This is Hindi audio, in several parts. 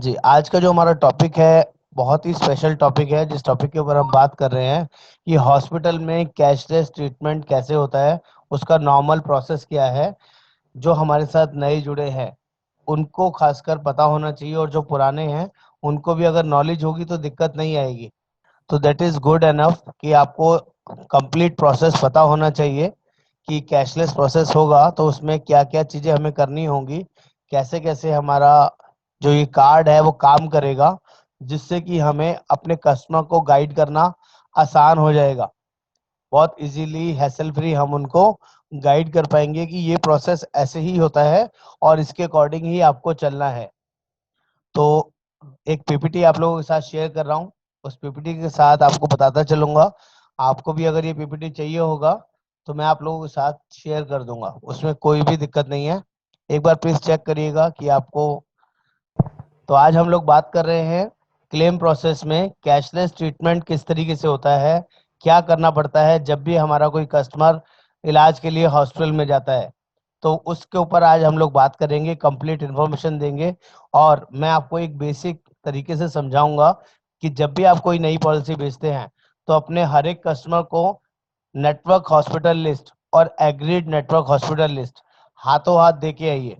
जी, आज का जो हमारा टॉपिक है, बहुत ही स्पेशल टॉपिक है। जिस टॉपिक के ऊपर हम बात कर रहे हैं कि हॉस्पिटल में कैशलेस ट्रीटमेंट कैसे होता है, उसका नॉर्मल प्रोसेस क्या है। जो हमारे साथ नए जुड़े हैं, उनको खासकर पता होना चाहिए, और जो पुराने हैं, उनको भी अगर नॉलेज होगी तो दिक्कत नहीं आएगी। तो दैट इज़ गुड एनफ कि आपको कंप्लीट प्रोसेस पता होना चाहिए कि कैशलेस प्रोसेस होगा तो उसमें क्या-क्या चीज़ें हमें करनी होंगी, कैसे-कैसे हमारा जो ये कार्ड है वो काम करेगा, जिससे कि हमें अपने कस्टमर को गाइड करना आसान हो जाएगा। बहुत ईज़िली हैसल फ्री हम उनको गाइड कर पाएँगे कि ये प्रोसेस ऐसे ही होता है और इसके अकॉर्डिंग ही आपको चलना है। तो एक पीपीटी आप लोगों के साथ शेयर कर रहा हूँ। उस पीपीटी के साथ आपको बताता चलूँगा। आपको भी अगर ये पीपीटी चाहिए होगा, तो मैं आप लोगों के साथ शेयर कर दूँगा। उसमें कोई भी दिक्कत नहीं है। एक बार प्लीज़ चेक करिएगा कि आपको। तो आज हम लोग बात कर रहे हैं क्लेम प्रोसेस में कैशलेस ट्रीटमेंट किस तरीके से होता है, क्या करना पड़ता है जब भी हमारा कोई कस्टमर इलाज के लिए हॉस्पिटल में जाता है। तो उसके ऊपर आज हम लोग बात करेंगे, कंप्लीट इन्फॉर्मेशन देंगे, और मैं आपको एक बेसिक तरीके से समझाऊँगा कि जब भी आप कोई नई पॉलिसी बेचते हैं, तो अपने हर एक कस्टमर को नेटवर्क हॉस्पिटल लिस्ट और एग्रीड नेटवर्क हॉस्पिटल लिस्ट हाथों-हाथ दे के आइए।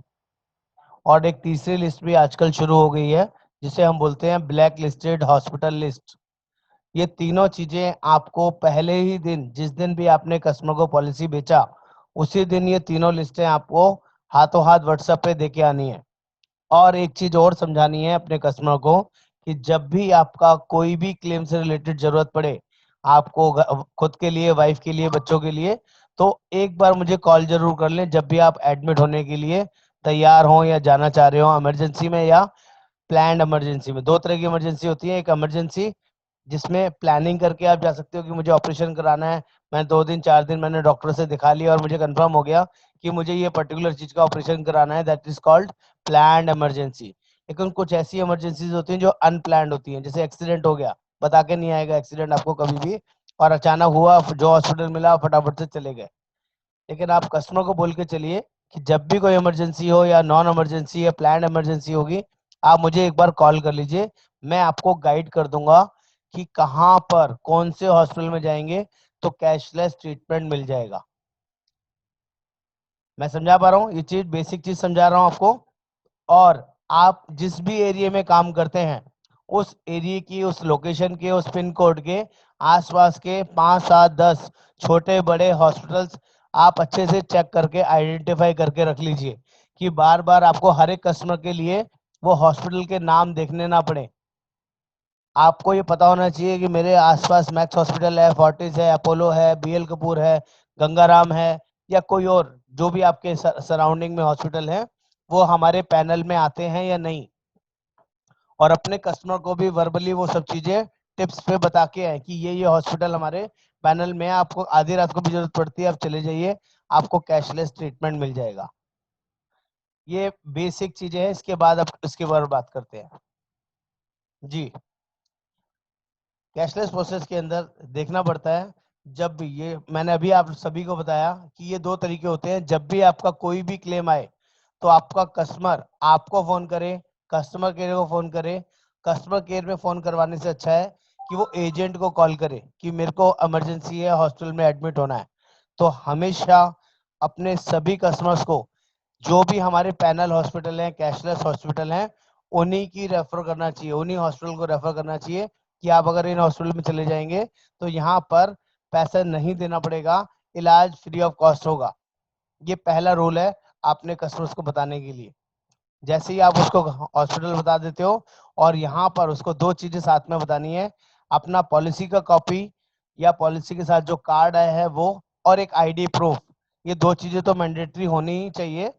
और एक तीसरी लिस्ट भी आजकल शुरू हो गई है, जिसे हम बोलते हैं ब्लैक लिस्टेड हॉस्पिटल लिस्ट। ये तीनों चीज़ें आपको पहले ही दिन, जिस दिन भी आपने कस्टमर को पॉलिसी बेचा, उसी दिन ये तीनों लिस्टें आपको हाथों-हाथ व्हाट्सएप पे देके आनी है। और एक चीज़ और समझानी है अपने कस्टमर को कि जब भी आपका कोई भी क्लेम से रिलेटेड ज़रूरत पड़े, आपको खुद के लिए, वाइफ़ के लिए, बच्चों के लिए, तो एक बार मुझे कॉल ज़रूर कर लें जब भी आप एडमिट होने के लिए तैयार हों या जाना चाह रहे हों इमरजेंसी में या प्लान्ड इमरजेंसी में। 2 तरह की इमरजेंसी होती है। एक इमरजेंसी जिसमें प्लानिंग करके आप जा सकते हो कि मुझे ऑपरेशन कराना है। मैं 2 दिन 4 दिन मैंने डॉक्टर से दिखा लिया और मुझे कन्फर्म हो गया कि मुझे ये पर्टिकुलर चीज़ का ऑपरेशन कराना है, that is called planned emergency. लेकिन कुछ ऐसी इमरजेंसीज़ होती हैं जो अनप्लान्ड होती हैं, जैसे एक्सीडेंट हो गया, बता के नहीं आएगा एक्सीडेंट आपको कभी भी, और अचानक हुआ, जो हॉस्पिटल मिला फटाफट से चले गए। लेकिन आप कस्टमर को बोल के चलिए कि जब भी कोई इमरजेंसी हो या नॉन इमरजेंसी या प्लान्ड इमरजेंसी होगी, आप मुझे एक बार कॉल कर लीजिए। मैं आपको गाइड कर दूँगा कि कहाँ पर, कौन से हॉस्पिटल में जाएँगे तो कैशलेस ट्रीटमेंट मिल जाएगा। मैं समझा पा रहा हूँ? ये चीज़ बेसिक चीज़ समझा रहा हूँ आपको। और आप जिस भी एरिया में काम करते हैं, उस एरिया की, उस लोकेशन के, उस पिन कोड के आस-पास के 5, 7, 10 छोटे-बड़े हॉस्पिटल्स आप अच्छे से चेक करके आइडेंटिफ़ाई करके रख लीजिए कि बार-बार आपको हर एक कस्टमर के लिए वो हॉस्पिटल के नाम देखने ना पड़े। आपको ये पता होना चाहिए कि मेरे आस-पास मैक्स हॉस्पिटल है, फोर्टिस है, अपोलो है, बीएल कपूर है, गंगाराम है, या कोई और जो भी आपके सराउंडिंग में हॉस्पिटल है, वो हमारे पैनल में आते हैं या नहीं। और अपने कस्टमर को भी वर्बली वो सब चीज़ें टिप्स पे बता के आएँ कि ये हॉस्पिटल हमारे पैनल में है, आपको आधी रात को भी ज़रूरत पड़ती है, आप चले जाइए, आपको कैशलेस ट्रीटमेंट मिल जाएगा। ये बेसिक चीज़ें हैं, इसके बाद अब इसके बारे में बात करते हैं। जी, कैशलेस प्रोसेस के अंदर देखना पड़ता है, जब भी ये मैंने अभी आप सभी को बताया कि ये 2 तरीके होते हैं। जब भी आपका कोई भी क्लेम आए, तो आपका कस्टमर आपको फ़ोन करे, कस्टमर केयर को फ़ोन करे। कस्टमर केयर में फ़ोन करवाने से अच्छा है कि वो एजेंट को कॉल करे कि मेरे को इमरजेंसी है, हॉस्पिटल में एडमिट होना है। तो हमेशा अपने सभी कस्टमर्स को, जो भी हमारे पैनल हॉस्पिटल हैं, कैशलेस हॉस्पिटल हैं, उन्हीं की रेफ़र करना चाहिए, उन्हीं हॉस्पिटल को रेफ़र करना चाहिए कि आप अगर इन हॉस्पिटल में चले जाएँगे, तो यहाँ पर पैसा नहीं देना पड़ेगा, इलाज फ्री ऑफ कॉस्ट होगा। ये पहला रूल है अपने कस्टमर्स को बताने के लिए। जैसे ही आप उसको हॉस्पिटल बता देते हो, और यहाँ पर उसको 2 चीज़ें साथ में बतानी है, अपना पॉलिसी का कॉपी या पॉलिसी के साथ जो कार्ड आया है वो, और एक आईडी प्रूफ। ये 2 चीज़ें तो मैंडेटरी होनी ही चाहिए।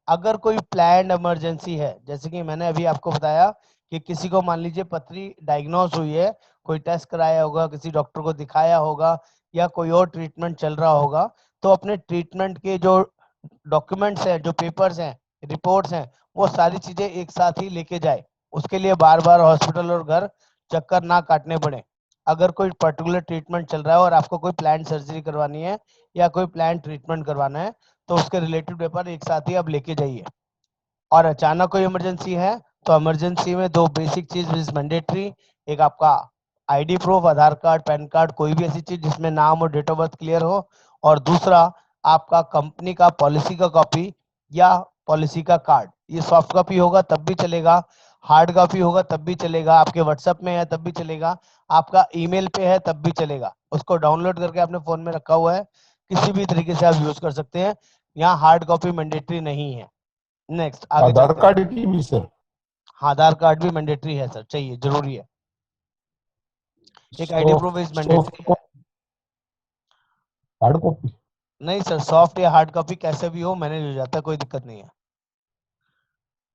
अगर कोई प्लान्ड इमरजेंसी है, जैसे कि मैंने अभी आपको बताया कि किसी को मान लीजिए पथरी डायग्नोज़ हुई है, कोई टेस्ट कराया होगा, किसी डॉक्टर को दिखाया होगा, या कोई और ट्रीटमेंट चल रहा होगा, तो अपने ट्रीटमेंट के जो डॉक्यूमेंट्स हैं, जो पेपर्स हैं, रिपोर्ट्स हैं, वो सारी चीज़ें एक साथ ही लेके जाए। उसके लिए बार-बार हॉस्पिटल और घर चक्कर ना काटने पड़े। अगर कोई पर्टिकुलर ट्रीटमेंट चल रहा है और आपको कोई प्लान्ड सर्जरी करवानी है या कोई प्लान्ड ट्रीटमेंट करवाना है, तो उसके रिलेटेड पेपर एक साथ ही आप लेके जाइए। और अचानक कोई इमरजेंसी है, तो इमरजेंसी में दो बेसिक चीज इज मैंडेटरी, एक आपका आईडी प्रूफ, आधार कार्ड, पैन कार्ड, कोई भी ऐसी चीज जिसमें नाम और डेट ऑफ बर्थ क्लियर हो, और दूसरा आपका कंपनी का पॉलिसी का कॉपी या पॉलिसी का कार्ड। ये सॉफ्ट कॉपी होगा तब भी चलेगा, हार्ड कॉपी होगा तब भी चलेगा, आपके व्हाट्सएप में है तब भी चलेगा, आपका ईमेल पे है तब भी चलेगा। उसको डाउनलोड करके अपने फोन में रखा हुआ है, किसी भी तरीके से आप यूज कर सकते हैं। यहाँ हार्ड कॉपी मैंडेटरी नहीं है। नेक्स्ट आगे आधार चलते हैं। कार्ड की भी सर? हाँ, आधार कार्ड भी मैंडेटरी है सर, चाहिए, जरूरी है। एक ID proof soft is soft mandatory है। Copy, hard copy? नहीं सर, सॉफ्ट या हार्ड कॉपी कैसे भी हो मैनेज हो जाता है, कोई दिक्कत नहीं है।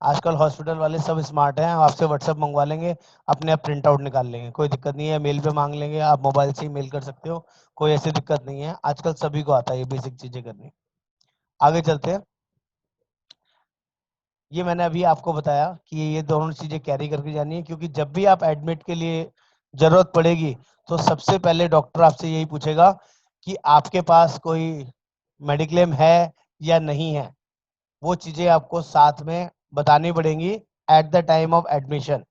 आजकल हॉस्पिटल वाले सब स्मार्ट हैं, आपसे व्हाट्सएप मंगवा लेंगे, अपने आप प्रिंट आउट निकाल लेंगे, कोई दिक्कत नहीं है। मेल पे मांग लेंगे, आप मोबाइल से ही मेल कर सकते हो, कोई ऐसी दिक्कत नहीं है। आजकल सभी को आता है ये बेसिक चीजें करनी। आगे चलते हैं। ये मैंने अभी आपको बताया कि ये दोनों चीजें कैरी करके जानी है, क्योंकि जब भी आप एडमिट के लिए जरूरत पड़ेगी तो सबसे पहले डॉक्टर आपसे यही पूछेगा कि आपके पास कोई मेडिक्लेम है या नहीं है। वो चीजें आपको साथ में बतानी पड़ेंगी at the time of admission.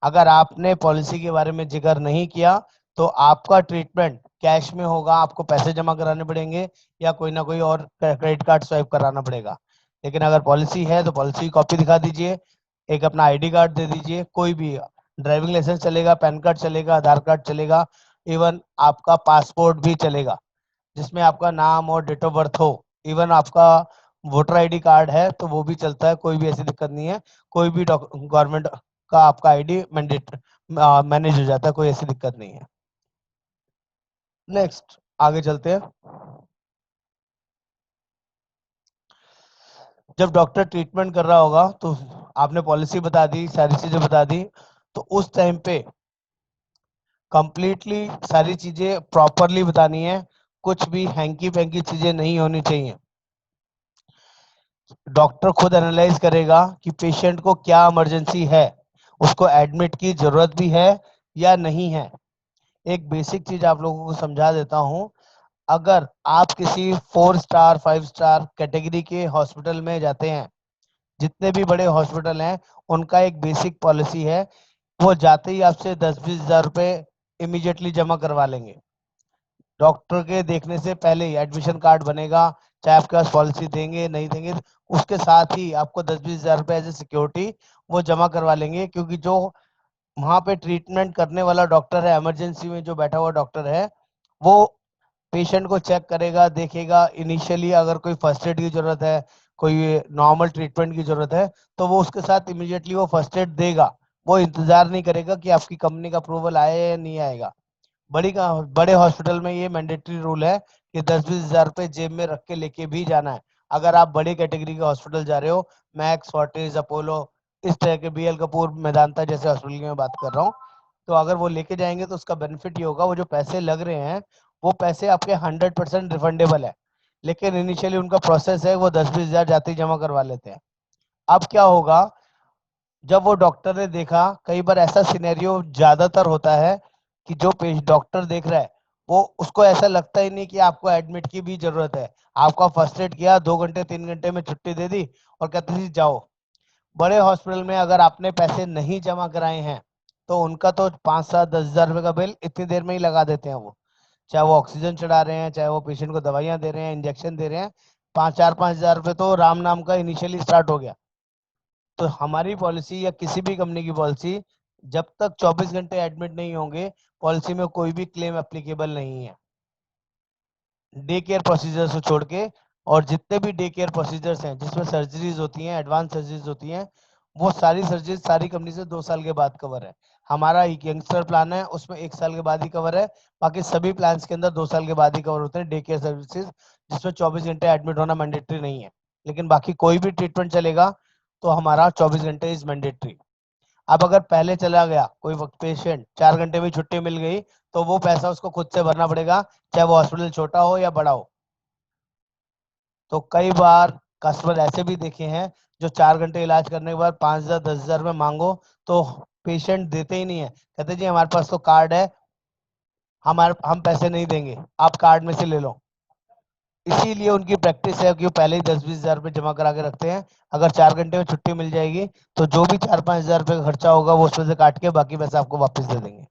अगर आपने पॉलिसी के बारे में जिक्र नहीं किया तो आपका ट्रीटमेंट कैश में होगा, आपको पैसे जमा कराने पड़ेंगे या कोई ना कोई और क्रेडिट कार्ड स्वाइप कराना पड़ेगा। लेकिन अगर पॉलिसी है तो पॉलिसी की कॉपी दिखा दीजिए, एक अपना आईडी कार्ड दे दीजिए, कोई भी ड्राइविंग लाइसेंस चलेगा, पैन कार्ड चलेगा, आधार कार्ड चलेगा, इवन आपका पासपोर्ट भी चलेगा जिसमें आपका नाम और डेट ऑफ बर्थ हो। इवन आपका वोटर आईडी कार्ड है तो वो भी चलता है, कोई भी ऐसी दिक्कत नहीं है। कोई भी गवर्नमेंट का आपका आईडी मैंडेट मैनेज हो जाता है, कोई ऐसी दिक्कत नहीं है। नेक्स्ट आगे चलते हैं। जब डॉक्टर ट्रीटमेंट कर रहा होगा तो आपने पॉलिसी बता दी, सारी चीजें बता दी, तो उस टाइम पे कंप्लीटली सारी चीजें प्रॉपरली बतानी है, कुछ भी हैंकी पैंकी चीजें नहीं होनी चाहिए। डॉक्टर खुद एनालाइज करेगा कि पेशेंट को क्या इमरजेंसी है, उसको एडमिट की जरूरत भी है या नहीं है। एक बेसिक चीज आप लोगों को समझा देता हूं। अगर आप किसी 4 स्टार 5 स्टार कैटेगरी के हॉस्पिटल में जाते हैं, जितने भी बड़े हॉस्पिटल हैं उनका एक बेसिक पॉलिसी है, वो जाते ही आपसे 10-20 हज़ार रुपए इमीडिएटली जमा करवा लेंगे। डॉक्टर के देखने से पहले ही एडमिशन कार्ड बनेगा, चाहे आपके पास पॉलिसी देंगे नहीं देंगे, उसके साथ ही आपको 10-20 हज़ार रुपए एज ए सिक्योरिटी वो जमा करवा लेंगे। क्योंकि जो वहां पे ट्रीटमेंट करने वाला डॉक्टर है, इमरजेंसी में जो बैठा हुआ डॉक्टर है, वो पेशेंट को चेक करेगा, देखेगा। इनिशियली अगर कोई फर्स्ट एड की जरूरत है, कोई नॉर्मल ट्रीटमेंट की जरूरत है, तो वो उसके साथ इमीडिएटली वो फर्स्ट एड देगा। वो इंतजार नहीं करेगा कि आपकी कंपनी का अप्रूवल आए या नहीं आएगा। बड़े हॉस्पिटल में ये मैंडेटरी रूल है कि 10-20 हज़ार रुपए जेब में रख के लेके भी जाना है। अगर आप बड़ी कैटेगरी के हॉस्पिटल जा रहे हो, मैक्स, फोर्टिस, अपोलो, इस तरह के, बीएल कपूर, मेदांता जैसे हॉस्पिटल की मैं बात कर रहा हूँ, तो अगर वो लेके जाएंगे तो उसका बेनिफिट ये होगा, वो जो पैसे लग रहे हैं वो पैसे आपके 100% रिफंडेबल है। लेकिन इनिशियली उनका प्रोसेस है, वो 10-20 हज़ार जाते ही जमा करवा लेते हैं। अब क्या होगा, जब वो डॉक्टर ने देखा, कई बार ऐसा सिनेरियो ज्यादातर होता है कि जो डॉक्टर देख रहा है वो उसको ऐसा लगता ही नहीं कि आपको एडमिट की भी जरूरत है। आपका फर्स्ट एड किया, 2 घंटे 3 घंटे में छुट्टी दे दी और कहते थी जाओ। बड़े हॉस्पिटल में अगर आपने पैसे नहीं जमा कराए हैं तो उनका तो 5-7-10 हज़ार रुपए का बिल इतनी देर में ही लगा देते हैं वो। चाहे वो ऑक्सीजन चढ़ा रहे हैं, चाहे वो पेशेंट को दवाइयां दे रहे हैं, इंजेक्शन दे रहे हैं, 5-4-5 हज़ार रुपए तो राम नाम का इनिशियली स्टार्ट हो गया। तो हमारी पॉलिसी या किसी भी कंपनी की पॉलिसी, जब तक 24 घंटे एडमिट नहीं होंगे, पॉलिसी में कोई भी क्लेम एप्लीकेबल नहीं है, डे केयर प्रोसीजर्स को छोड़ के। और जितने भी डे केयर प्रोसीजर्स हैं जिसमें सर्जरीज होती हैं, एडवांस सर्जरीज होती हैं, वो सारी सर्जरीज सारी कंपनी से 2 साल के बाद कवर है। हमारा एक यंगस्टर प्लान है, उसमें 1 साल के बाद ही कवर है। बाकी सभी प्लान के अंदर 2 साल के बाद ही कवर होते हैं डे केयर सर्विसेज, जिसमें 24 घंटे एडमिट होना मैंडेटरी नहीं है। लेकिन बाकी कोई भी ट्रीटमेंट चलेगा तो हमारा 24 घंटे इज मैंडेटरी। अब अगर पहले चला गया कोई वक्त पेशेंट, 4 घंटे में छुट्टी मिल गई, तो वो पैसा उसको खुद से भरना पड़ेगा, चाहे वो हॉस्पिटल छोटा हो या बड़ा हो। तो कई बार कस्टमर ऐसे भी देखे हैं जो 4 घंटे इलाज करने के बाद 5 हज़ार 10 हज़ार में मांगो तो पेशेंट देते ही नहीं है, कहते जी हमारे पास तो कार्ड है, हम पैसे नहीं देंगे, आप कार्ड में से ले लो। इसीलिए उनकी प्रैक्टिस है कि वो पहले ही 10-20 हजार रुपये जमा करा के रखते हैं। अगर 4 घंटे में छुट्टी मिल जाएगी तो जो भी 4-5 हजार रुपये का खर्चा होगा वो उसमें से काट के बाकी पैसा आपको वापस दे देंगे।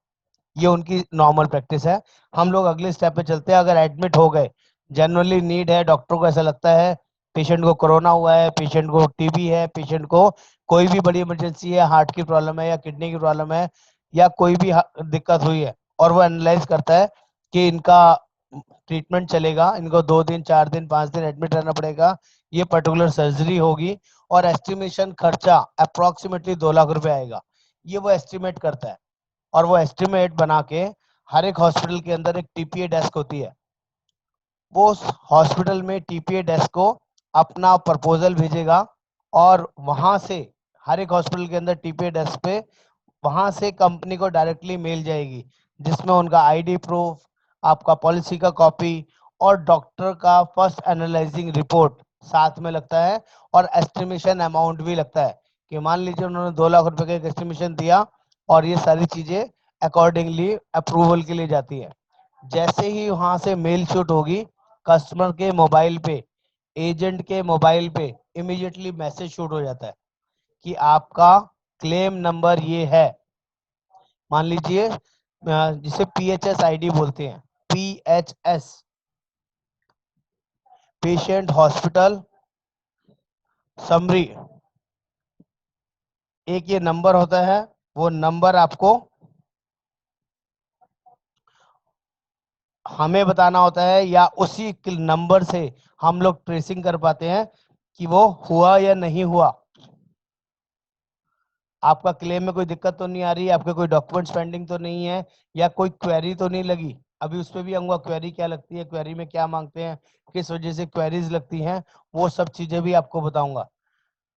ये उनकी नॉर्मल प्रैक्टिस है। हम लोग अगले स्टेप पे चलते हैं। अगर एडमिट हो गए, जनरली नीड है, डॉक्टर को ऐसा लगता है पेशेंट को कोरोना हुआ है, पेशेंट को टीबी है, पेशेंट को कोई भी बड़ी इमरजेंसी है, हार्ट की प्रॉब्लम है या किडनी की प्रॉब्लम है या कोई भी दिक्कत हुई है, और वो एनालाइज करता है कि इनका ट्रीटमेंट चलेगा, इनको 2 दिन 4 दिन 5 दिन एडमिट रहना पड़ेगा, ये पर्टिकुलर सर्जरी होगी और एस्टिमेशन खर्चा अप्रोक्सीमेटली 2 लाख रुपए आएगा, ये वो एस्टिमेट करता है। और वो एस्टिमेट बना के हर एक हॉस्पिटल के अंदर एक टीपीए डेस्क होती है, वो उस हॉस्पिटल में टीपीए डेस्क को अपना प्रपोजल भेजेगा और वहां से हर एक हॉस्पिटल के अंदर टीपीए डेस्क पे वहां से कंपनी को डायरेक्टली मेल जाएगी, जिसमें उनका आईडी प्रूफ, आपका पॉलिसी का कॉपी और डॉक्टर का फर्स्ट एनालाइजिंग रिपोर्ट साथ में लगता है और एस्टिमेशन अमाउंट भी लगता है कि मान लीजिए उन्होंने 2 लाख रुपए का एक एस्टिमेशन दिया और ये सारी चीजें अकॉर्डिंगली अप्रूवल के लिए जाती है। जैसे ही वहां से मेल शूट होगी, कस्टमर के मोबाइल पे, एजेंट के मोबाइल पे इमीडिएटली मैसेज शूट हो जाता है कि आपका क्लेम नंबर ये है। मान लीजिए जिसे पीएचएस आईडी बोलते हैं, पीएचएस, पेशेंट हॉस्पिटल समरी, एक ये नंबर होता है। वो नंबर आपको हमें बताना होता है या उसी नंबर से हम लोग ट्रेसिंग कर पाते हैं कि वो हुआ या नहीं हुआ। आपका क्लेम में कोई दिक्कत तो नहीं आ रही, आपके कोई डॉक्यूमेंट्स पेंडिंग तो नहीं है या कोई क्वेरी तो नहीं लगी। अभी उस पर भी आऊंगा, क्वेरी क्या लगती है, क्वेरी में क्या मांगते हैं, किस वजह से क्वेरीज लगती हैं, वो सब चीजें भी आपको बताऊंगा।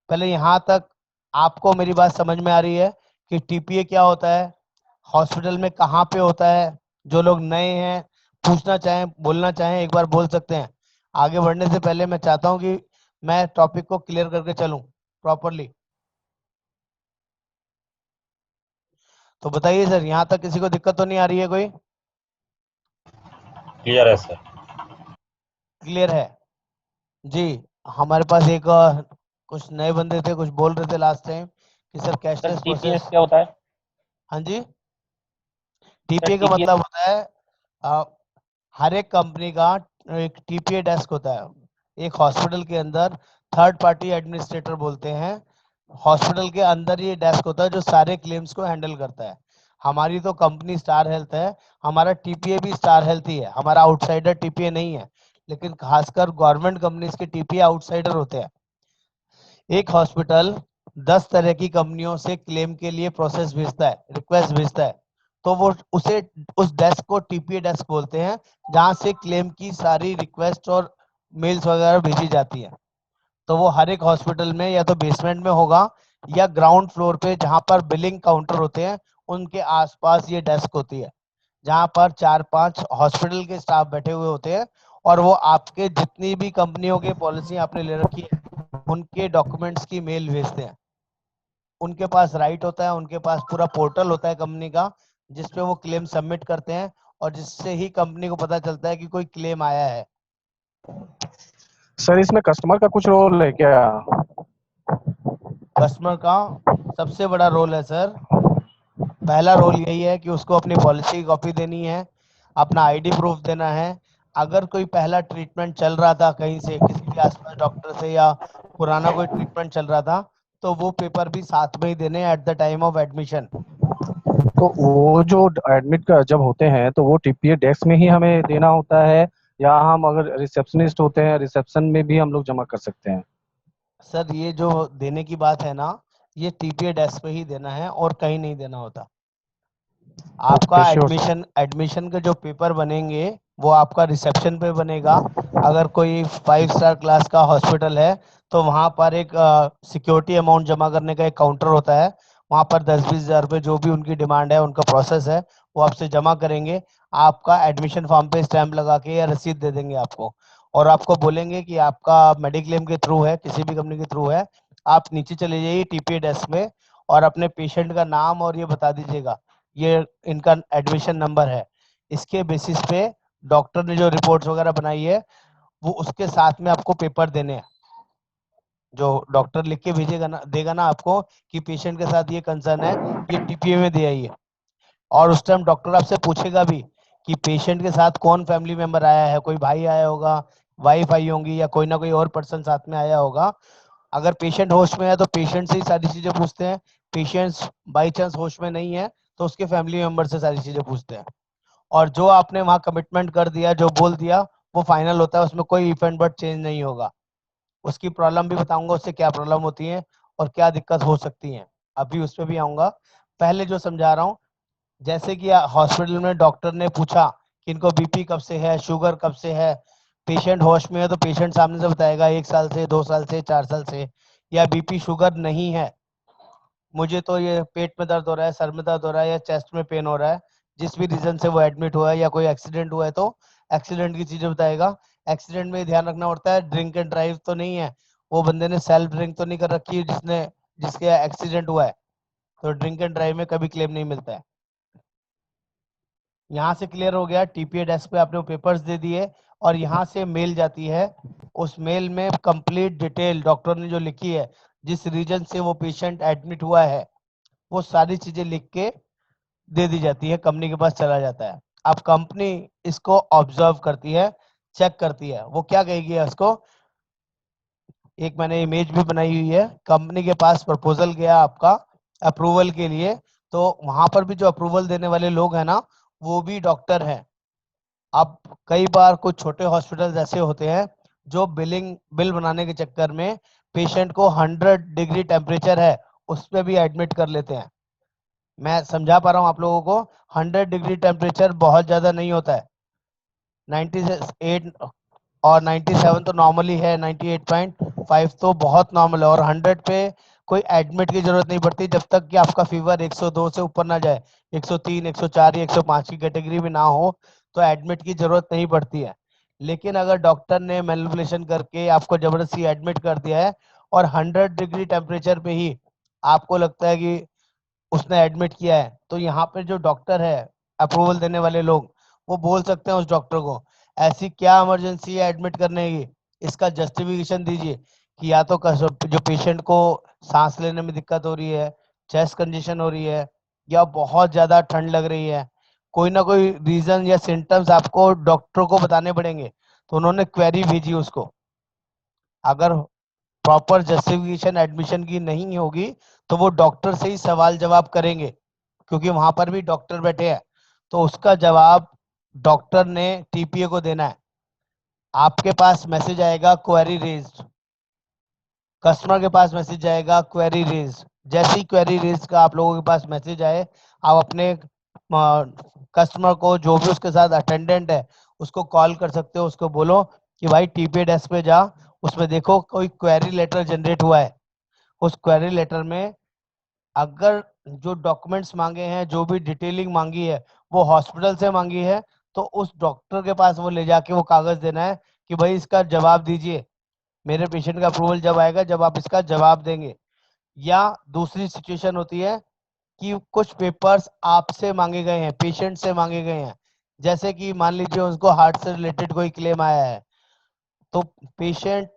पहले यहाँ तक आपको मेरी बात समझ में आ रही है कि टीपीए क्या होता है, हॉस्पिटल में कहाँ पे होता है। जो लोग नए हैं, पूछना चाहें, बोलना चाहें, एक बार बोल सकते हैं। आगे बढ़ने से पहले मैं चाहता हूँ कि मैं टॉपिक को क्लियर करके चलूं प्रॉपरली। तो बताइए सर, यहाँ तक किसी को दिक्कत तो नहीं आ रही है कोई? क्लियर है सर। क्लियर है जी। हमारे पास एक कुछ नए बंदे थे, कुछ बोल रहे थे लास्ट टाइम कि sir sir cashless TPS process. क्या होता है? हाँ जी, सर टीपीए का टीपीएस। मतलब होता है हर एक कंपनी का एक टीपीए डेस्क होता है। एक हॉस्पिटल के अंदर थर्ड पार्टी एडमिनिस्ट्रेटर बोलते हैं, हॉस्पिटल के अंदर ये डेस्क होता है जो सारे क्लेम्स को हैंडल करता है। हमारी तो कंपनी स्टार हेल्थ है, हमारा टीपीए भी स्टार हेल्थ ही है, हमारा आउटसाइडर टीपीए नहीं है। लेकिन खासकर गवर्नमेंट कंपनीज के टीपीए आउटसाइडर होते हैं। एक हॉस्पिटल 10 तरह की कंपनियों से क्लेम के लिए प्रोसेस भेजता है, रिक्वेस्ट भेजता है, तो वो उसे उस डेस्क को टीपीए डेस्क बोलते हैं, जहां से क्लेम की सारी रिक्वेस्ट और मेल्स वगैरह भेजी जाती है। तो वो हर एक हॉस्पिटल में या तो बेसमेंट में होगा या ग्राउंड फ्लोर पे जहां पर बिलिंग काउंटर होते हैं उनके आसपास ये डेस्क होती है, जहां पर 4-5 हॉस्पिटल के स्टाफ बैठे हुए होते हैं और वो आपके जितनी भी कंपनियों के पॉलिसी आपने ले रखी है उनके डॉक्यूमेंट्स की मेल भेजते हैं। उनके पास राइट होता है, उनके पास पूरा पोर्टल होता है कंपनी का जिसपे वो क्लेम सबमिट करते हैं और जिससे ही कंपनी को पता चलता है कि कोई क्लेम आया है। सर इसमें कस्टमर का कुछ रोल है क्या? कस्टमर का सबसे बड़ा रोल है सर। पहला रोल यही है कि उसको अपनी पॉलिसी की कॉपी देनी है, अपना आईडी प्रूफ देना है। अगर कोई पहला ट्रीटमेंट चल रहा था कहीं से, किसी भी आसपास डॉक्टर से, या पुराना कोई ट्रीटमेंट चल रहा था, तो वो पेपर भी साथ में ही देने at the time of admission. तो वो जो एडमिट का जब होते हैं तो वो टीपीए डेस्क में ही हमें देना होता है, या हम अगर रिसेप्शनिस्ट होते हैं रिसेप्शन में भी हम लोग जमा कर सकते हैं? सर ये जो देने की बात है ना, ये टीपीए डेस्क पे ही देना है और कहीं नहीं देना होता। आपका okay, sure sir. Admission admission के जो पेपर बनेंगे वो आपका रिसेप्शन पे बनेगा। अगर कोई 5 स्टार क्लास का हॉस्पिटल है तो वहां पर एक सिक्योरिटी अमाउंट जमा करने का एक काउंटर होता है। वहां पर 10-20 हजार रुपये जो भी उनकी डिमांड है, उनका प्रोसेस है, वो आपसे जमा करेंगे। आपका एडमिशन फॉर्म पे स्टैंप लगा के या रसीद दे देंगे आपको, और आपको बोलेंगे कि आपका मेडिक्लेम के थ्रू है, किसी भी कंपनी के थ्रू है, आप नीचे चले जाइए टीपीए डेस्क में और अपने पेशेंट का नाम और ये बता दीजिएगा, ये इनका एडमिशन नंबर है। इसके बेसिस पे डॉक्टर ने जो रिपोर्ट्स वगैरह बनाई है वो उसके साथ में आपको पेपर देने हैं, जो डॉक्टर लिख के भेजेगा ना, देगा ना आपको कि पेशेंट के साथ ये कंसर्न है, ये टीपीए में दे आइए। और उस टाइम डॉक्टर आपसे पूछेगा भी कि पेशेंट के साथ कौन फैमिली मेंबर आया है, कोई भाई आया होगा, वाइफ आई होंगी, या कोई ना कोई और पर्सन साथ में आया होगा। अगर पेशेंट होश में है तो पेशेंट से ही सारी चीजें पूछते हैं, पेशेंट बाई चांस होश में नहीं है तो उसके फैमिली मेंबर से सारी चीजें पूछते हैं। और जो आपने वहां कमिटमेंट कर दिया, जो बोल दिया, वो फाइनल होता है, उसमें कोई इफ एंड बट चेंज नहीं होगा। उसकी प्रॉब्लम भी बताऊंगा, उससे क्या प्रॉब्लम होती है और क्या दिक्कत हो सकती है, अभी उस पर भी आऊंगा। पहले जो समझा रहा हूँ, जैसे कि हॉस्पिटल में डॉक्टर ने पूछा कि इनको बीपी कब से है, शुगर कब से है, पेशेंट होश में है तो पेशेंट सामने से बताएगा 1 साल से, 2 साल से, 4 साल से। या बीपी शुगर नहीं है, मुझे तो ये पेट में दर्द हो रहा है, सर में दर्द हो रहा है, या चेस्ट में पेन हो रहा है, जिस भी रीजन से वो एडमिट हुआ है, या कोई एक्सीडेंट हुआ है तो एक्सीडेंट की चीजें बताएगा। एक्सीडेंट में ध्यान रखना पड़ता है, ड्रिंक एंड ड्राइव तो नहीं है, वो बंदे ने सेल्फ ड्रिंक तो नहीं कर रखी है जिसके एक्सीडेंट हुआ है, तो ड्रिंक एंड ड्राइव में कभी क्लेम नहीं मिलता है। यहाँ से क्लियर हो गया, टीपीए डेस्क पे आपने वो पेपर्स दे दिए और यहाँ से मेल जाती है। उस मेल में कंप्लीट डिटेल डॉक्टर ने जो लिखी है, जिस रीजन से वो पेशेंट एडमिट हुआ है, वो सारी चीजें लिख के दे दी जाती है, कंपनी के पास चला जाता है। अब कंपनी इसको ऑब्जर्व करती है, चेक करती है, वो क्या कहेगी इसको। एक मैंने इमेज भी बनाई हुई है, कंपनी के पास प्रपोजल गया आपका अप्रूवल के लिए, तो वहां पर भी जो अप्रूवल देने वाले लोग हैं ना, वो भी डॉक्टर हैं। अब कई बार कुछ छोटे हॉस्पिटल ऐसे होते हैं जो बिल बनाने के चक्कर में पेशेंट को 100 डिग्री टेम्परेचर है उस पर भी एडमिट कर लेते हैं। मैं समझा पा रहा हूँ आप लोगों को, 100 डिग्री टेम्परेचर बहुत ज्यादा नहीं होता है, 98 और 97 तो नॉर्मली है, 98.5 तो बहुत नॉर्मल है, और 100 पे कोई एडमिट की जरूरत नहीं पड़ती जब तक कि आपका फीवर 102 से ऊपर ना जाए, 103, 104 या 105 की कैटेगरी में ना हो, तो एडमिट की जरूरत नहीं पड़ती है। लेकिन अगर डॉक्टर ने मैनिपुलेशन करके आपको जबरदस्ती एडमिट कर दिया है और 100 डिग्री टेम्परेचर पे ही आपको लगता है कि उसने एडमिट किया है, तो यहाँ पे जो डॉक्टर है, अप्रूवल देने वाले लोग, वो बोल सकते हैं उस डॉक्टर को ऐसी क्या इमरजेंसी है एडमिट करने की, इसका जस्टिफिकेशन दीजिए कि या तो जो पेशेंट को सांस लेने में दिक्कत हो रही है, चेस्ट कंजेशन हो रही है, या बहुत ज्यादा ठंड लग रही है, कोई ना कोई रीजन या सिम्टम्स आपको डॉक्टर को बताने पड़ेंगे। तो उन्होंने क्वेरी भेजी उसको। अगर प्रॉपर जस्टिफिकेशन एडमिशन की नहीं होगी तो वो डॉक्टर से ही सवाल जवाब करेंगे, क्योंकि वहां पर भी डॉक्टर बैठे हैं, तो उसका जवाब डॉक्टर ने टीपीए को देना है। आपके पास मैसेज आएगा क्वेरी रेज्ड, कस्टमर के पास मैसेज आएगा क्वेरी रेज्ड। जैसी क्वेरी रेज का आप लोगों के पास मैसेज आए, आप अपने कस्टमर को, जो भी उसके साथ अटेंडेंट है, उसको कॉल कर सकते हो, उसको बोलो कि भाई टीपीए डेस्क पे जा, उसमें देखो कोई क्वेरी लेटर जनरेट हुआ है। उस क्वेरी लेटर में अगर जो डॉक्यूमेंट्स मांगे हैं, जो भी डिटेलिंग मांगी है, वो हॉस्पिटल से मांगी है, तो उस डॉक्टर के पास वो ले जाके वो कागज देना है कि भाई इसका जवाब दीजिए, मेरे पेशेंट का अप्रूवल जब आएगा जब आप इसका जवाब देंगे। या दूसरी सिचुएशन होती है कि कुछ पेपर्स आपसे मांगे गए हैं, पेशेंट से मांगे गए हैं, जैसे कि मान लीजिए उसको हार्ट से रिलेटेड कोई क्लेम आया है, तो पेशेंट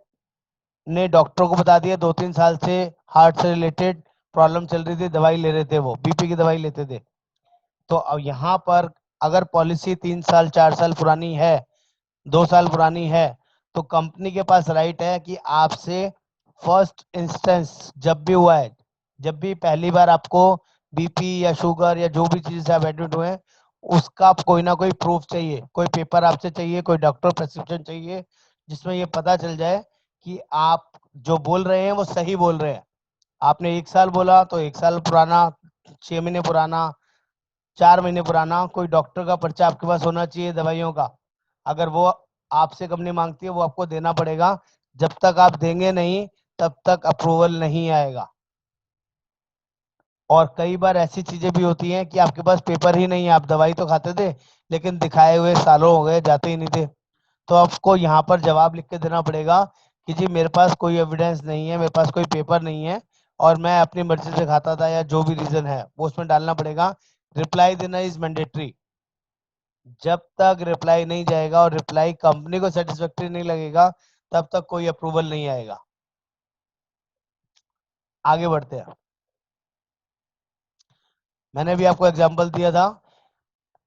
ने डॉक्टर को बता दिया 2-3 साल से हार्ट से रिलेटेड प्रॉब्लम चल रही थी, दवाई ले रहे थे, वो बीपी की दवाई लेते थे। तो अब यहाँ पर अगर पॉलिसी 3 साल 4 साल पुरानी है, 2 साल पुरानी है, तो कंपनी के पास राइट है कि आपसे फर्स्ट इंस्टेंस जब भी हुआ है, जब भी पहली बार आपको बीपी या शुगर या जो भी चीज से आप एडमिट हुए हैं, उसका कोई ना कोई प्रूफ चाहिए, कोई पेपर आपसे चाहिए, कोई डॉक्टर प्रेस्क्रिप्शन चाहिए, जिसमें ये पता चल जाए कि आप जो बोल रहे हैं वो सही बोल रहे हैं। आपने 1 साल बोला तो 1 साल पुराना, 6 महीने पुराना, 4 महीने पुराना कोई डॉक्टर का पर्चा आपके पास होना चाहिए दवाइयों का। अगर वो आपसे कंपनी मांगती है वो आपको देना पड़ेगा, जब तक आप देंगे नहीं तब तक अप्रूवल नहीं आएगा। और कई बार ऐसी चीजें भी होती हैं कि आपके पास पेपर ही नहीं है, आप दवाई तो खाते थे लेकिन दिखाए हुए सालों हो गए, जाते ही नहीं थे, तो आपको यहाँ पर जवाब लिख के देना पड़ेगा कि जी मेरे पास कोई एविडेंस नहीं है, मेरे पास कोई पेपर नहीं है, और मैं अपनी मर्जी से खाता था, या जो भी रीजन है वो उसमें डालना पड़ेगा। रिप्लाई देना इज मैंडेटरी। जब तक रिप्लाई नहीं जाएगा और रिप्लाई कंपनी को सेटिस्फैक्टरी नहीं लगेगा तब तक कोई अप्रूवल नहीं आएगा। आगे बढ़ते हैं। मैंने भी आपको एग्जांपल दिया था,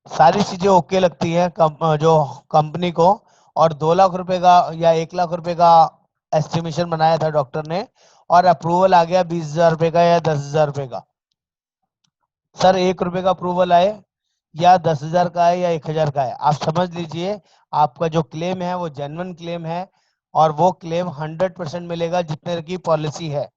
सारी चीजें ओके लगती हैं जो कंपनी को, और 2 लाख रुपए का या 1 लाख रुपए का एस्टिमेशन बनाया था डॉक्टर ने, और अप्रूवल आ गया 20,000 रुपए का या 10,000 रुपए का। सर 1 रुपए का अप्रूवल आए या 10,000 का है या 1,000 का है, आप समझ लीजिए आपका जो क्लेम है वो जेन्युइन क्लेम है, और वो क्लेम 100% मिलेगा जितने की पॉलिसी है।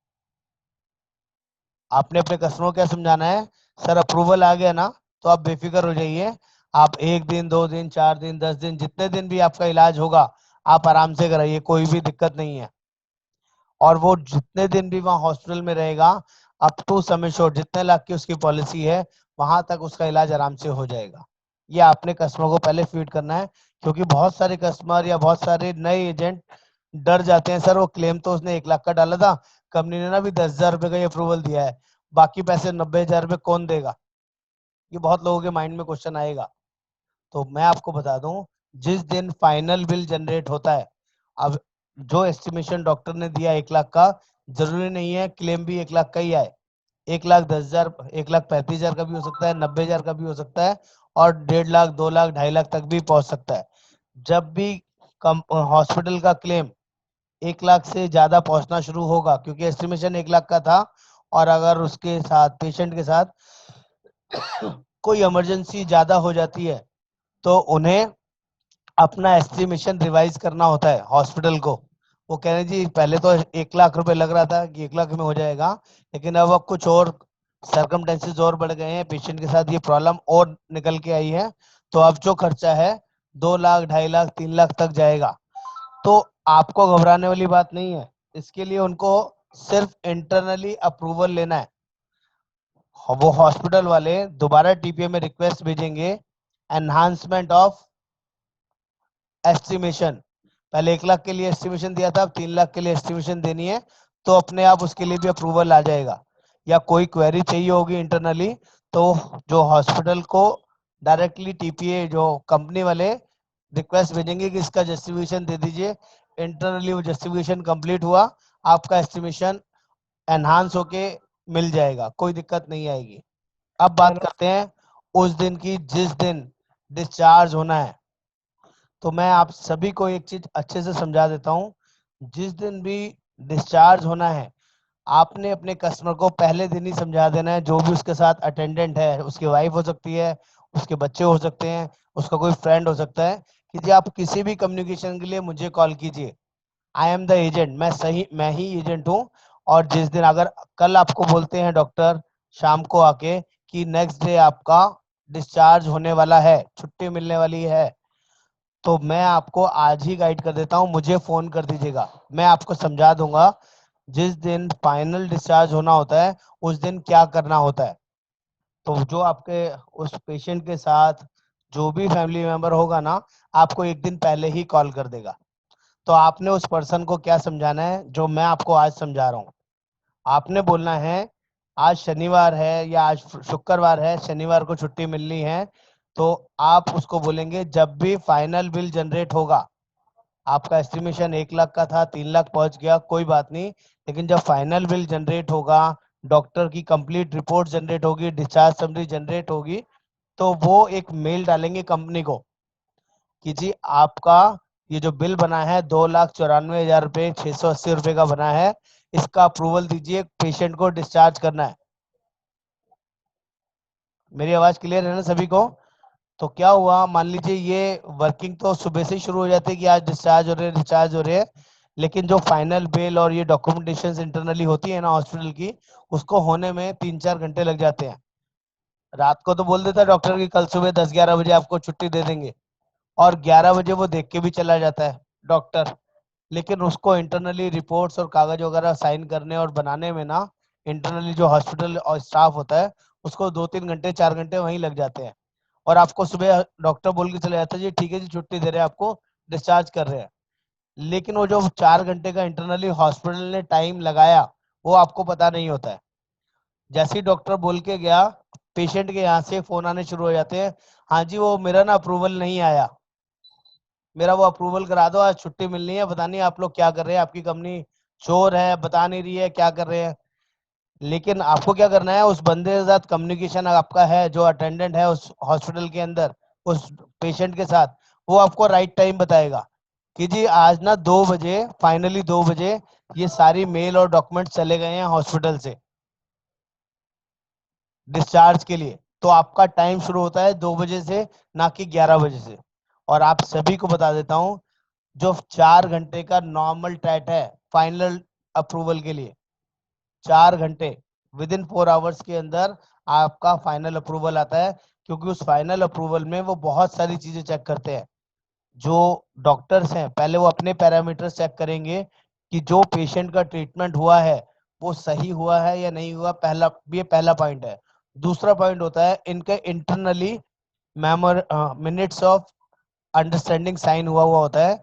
आपने अपने कस्टमर को क्या समझाना है, सर अप्रूवल आ गया ना तो आप बेफिक्र हो जाइए, आप 1 दिन 2 दिन 4 दिन 10 दिन जितने दिन भी आपका इलाज होगा आप आराम से कराइए, कोई भी दिक्कत नहीं है। और वो जितने दिन भी वहां हॉस्पिटल में रहेगा, अप टू सम एश्योर्ड जितने लाख की उसकी पॉलिसी है वहां तक उसका इलाज आराम से हो जाएगा। ये आपने कस्टमर को पहले फीड करना है, क्योंकि बहुत सारे कस्टमर या बहुत सारे नए एजेंट डर जाते हैं, सर वो क्लेम तो उसने 1 लाख का डाला था, कंपनी ने ना भी 10,000 रुपए का ही अप्रूवल दिया है, बाकी पैसे 90,000 रुपए कौन देगा। ये बहुत लोगों के माइंड में क्वेश्चन आएगा। तो मैं आपको बता दूं, जिस दिन फाइनल बिल जनरेट होता है, अब जो एस्टिमेशन डॉक्टर ने दिया 1 लाख का, जरूरी नहीं है क्लेम भी 1 लाख का ही आए। 1,10,000 1,35,000 का भी हो सकता है, 90,000 का भी हो सकता है, और 1.5 लाख 2 लाख 2.5 लाख तक भी पहुंच सकता है। जब भी हॉस्पिटल का क्लेम 1 लाख से ज्यादा पहुंचना शुरू होगा, क्योंकि एस्टिमेशन 1 लाख का था, और अगर उसके साथ पेशेंट के साथ कोई इमरजेंसी ज्यादा हो जाती है तो उन्हें अपना एस्टिमेशन रिवाइज करना होता है हॉस्पिटल को। वो कह रहे जी पहले तो 1 लाख रुपए लग रहा था कि 1 लाख में हो जाएगा, लेकिन अब कुछ और सरकमटेंसेस और बढ़ गए हैं, पेशेंट के साथ ये प्रॉब्लम और निकल के आई है, तो अब जो खर्चा है 2 लाख 2.5 लाख 3 लाख तक जाएगा। तो आपको घबराने वाली बात नहीं है, इसके लिए उनको सिर्फ इंटरनली अप्रूवल लेना है। वो हॉस्पिटल वाले दोबारा टीपीए में रिक्वेस्ट भेजेंगे, एनहांसमेंट ऑफ एस्टिमेशन। पहले 1 लाख के लिए एस्टिमेशन दिया था, अब 3 लाख के लिए एस्टिमेशन देनी है, तो अपने आप उसके लिए भी अप्रूवल आ जाएगा। या कोई क्वेरी चाहिए होगी इंटरनली, तो जो हॉस्पिटल को डायरेक्टली टीपीए जो कंपनी वाले रिक्वेस्ट भेजेंगे कि इसका जस्टिफिकेशन दे दीजिए, इंटरनली वो जस्टिफिकेशन कंप्लीट हुआ, आपका एस्टिमेशन एनहांस होके मिल जाएगा, कोई दिक्कत नहीं आएगी। अब बात करते हैं उस दिन की जिस दिन डिस्चार्ज होना है। तो मैं आप सभी को एक चीज अच्छे से समझा देता हूँ, जिस दिन भी डिस्चार्ज होना है आपने अपने कस्टमर को पहले दिन ही समझा देना है, जो भी उसके साथ अटेंडेंट है, उसकी वाइफ हो सकती है, उसके बच्चे हो सकते हैं, उसका कोई फ्रेंड हो सकता है, कि जी आप किसी भी कम्युनिकेशन के लिए मुझे कॉल कीजिए, आई एम द एजेंट, मैं ही एजेंट हूँ। और जिस दिन अगर कल आपको बोलते हैं डॉक्टर शाम को आके कि नेक्स्ट डे आपका डिस्चार्ज होने वाला है, छुट्टी मिलने वाली है, तो मैं आपको आज ही गाइड कर देता हूँ, मुझे फोन कर दीजिएगा, मैं आपको समझा दूंगा जिस दिन फाइनल डिस्चार्ज होना होता है उस दिन क्या करना होता है। तो जो आपके उस पेशेंट के साथ जो भी फैमिली मेंबर होगा ना, आपको एक दिन पहले ही कॉल कर देगा। तो आपने उस पर्सन को क्या समझाना है जो मैं आपको आज समझा रहा हूँ। आपने बोलना है आज शनिवार है या आज शुक्रवार है, शनिवार को छुट्टी मिलनी है, तो आप उसको बोलेंगे जब भी फाइनल बिल जनरेट होगा, आपका एस्टिमेशन 1 लाख का था 3 लाख पहुंच गया, कोई बात नहीं, लेकिन जब फाइनल बिल जनरेट होगा, डॉक्टर की कंप्लीट रिपोर्ट जनरेट होगी, डिस्चार्ज समरी जनरेट होगी, तो वो एक मेल डालेंगे कंपनी को कि जी आपका ये जो बिल बना है 2,94,000 रुपये 680 रुपये का बना है, इसका अप्रूवल दीजिए, पेशेंट को डिस्चार्ज करना है। मेरी आवाज क्लियर है ना सभी को। तो क्या हुआ, मान लीजिए ये वर्किंग तो सुबह से ही शुरू हो जाती है कि आज डिस्चार्ज हो रहे हैं डिस्चार्ज हो रहे हैं, लेकिन जो फाइनल बिल और ये डॉक्यूमेंटेशन इंटरनली होती है ना हॉस्पिटल की, उसको होने में 3-4 घंटे लग जाते हैं। रात को तो बोल देता है डॉक्टर की कल सुबह 10-11 बजे आपको छुट्टी दे देंगे, और 11 बजे वो देख के भी चला जाता है डॉक्टर, लेकिन उसको इंटरनली रिपोर्ट्स और कागज वगैरह साइन करने और बनाने में ना, इंटरनली जो हॉस्पिटल और स्टाफ होता है उसको 2-3 घंटे 4 घंटे वहीं लग जाते हैं, और आपको सुबह डॉक्टर बोल के चले जाता है जी ठीक है जी छुट्टी दे रहे हैं आपको, डिस्चार्ज कर रहे हैं, लेकिन वो जो 4 घंटे का इंटरनली हॉस्पिटल ने टाइम लगाया वो आपको पता नहीं होता है। जैसे ही डॉक्टर बोल के गया पेशेंट के यहाँ से फोन आने शुरू हो जाते हैं, हाँ जी वो मेरा ना अप्रूवल नहीं आया, मेरा वो अप्रूवल करा दो, आज छुट्टी मिलनी है, पता नहीं आप लोग क्या कर रहे हैं, आपकी कंपनी चोर है, बता नहीं रही है क्या कर रहे हैं। लेकिन आपको क्या करना है, उस बंदे के साथ कम्युनिकेशन आपका है, जो अटेंडेंट है उस हॉस्पिटल के अंदर उस पेशेंट के साथ, वो आपको राइट टाइम बताएगा कि जी आज ना 2 बजे, फाइनली 2 बजे ये सारी मेल और डॉक्यूमेंट चले गए हैं हॉस्पिटल से डिस्चार्ज के लिए। तो आपका टाइम शुरू होता है 2 बजे से, ना कि 11 बजे से। और आप सभी को बता देता हूँ, जो 4 घंटे का नॉर्मल टाइट है फाइनल अप्रूवल के लिए, 4 घंटे विद इन 4 आवर्स के अंदर आपका फाइनल अप्रूवल आता है। क्योंकि उस फाइनल अप्रूवल में वो बहुत सारी चीजें चेक करते हैं। जो डॉक्टर्स हैं पहले वो अपने पैरामीटर्स चेक करेंगे कि जो पेशेंट का ट्रीटमेंट हुआ है वो सही हुआ है या नहीं हुआ, ये पहला पॉइंट है। दूसरा पॉइंट होता है इनके internally minutes of understanding sign हुआ होता है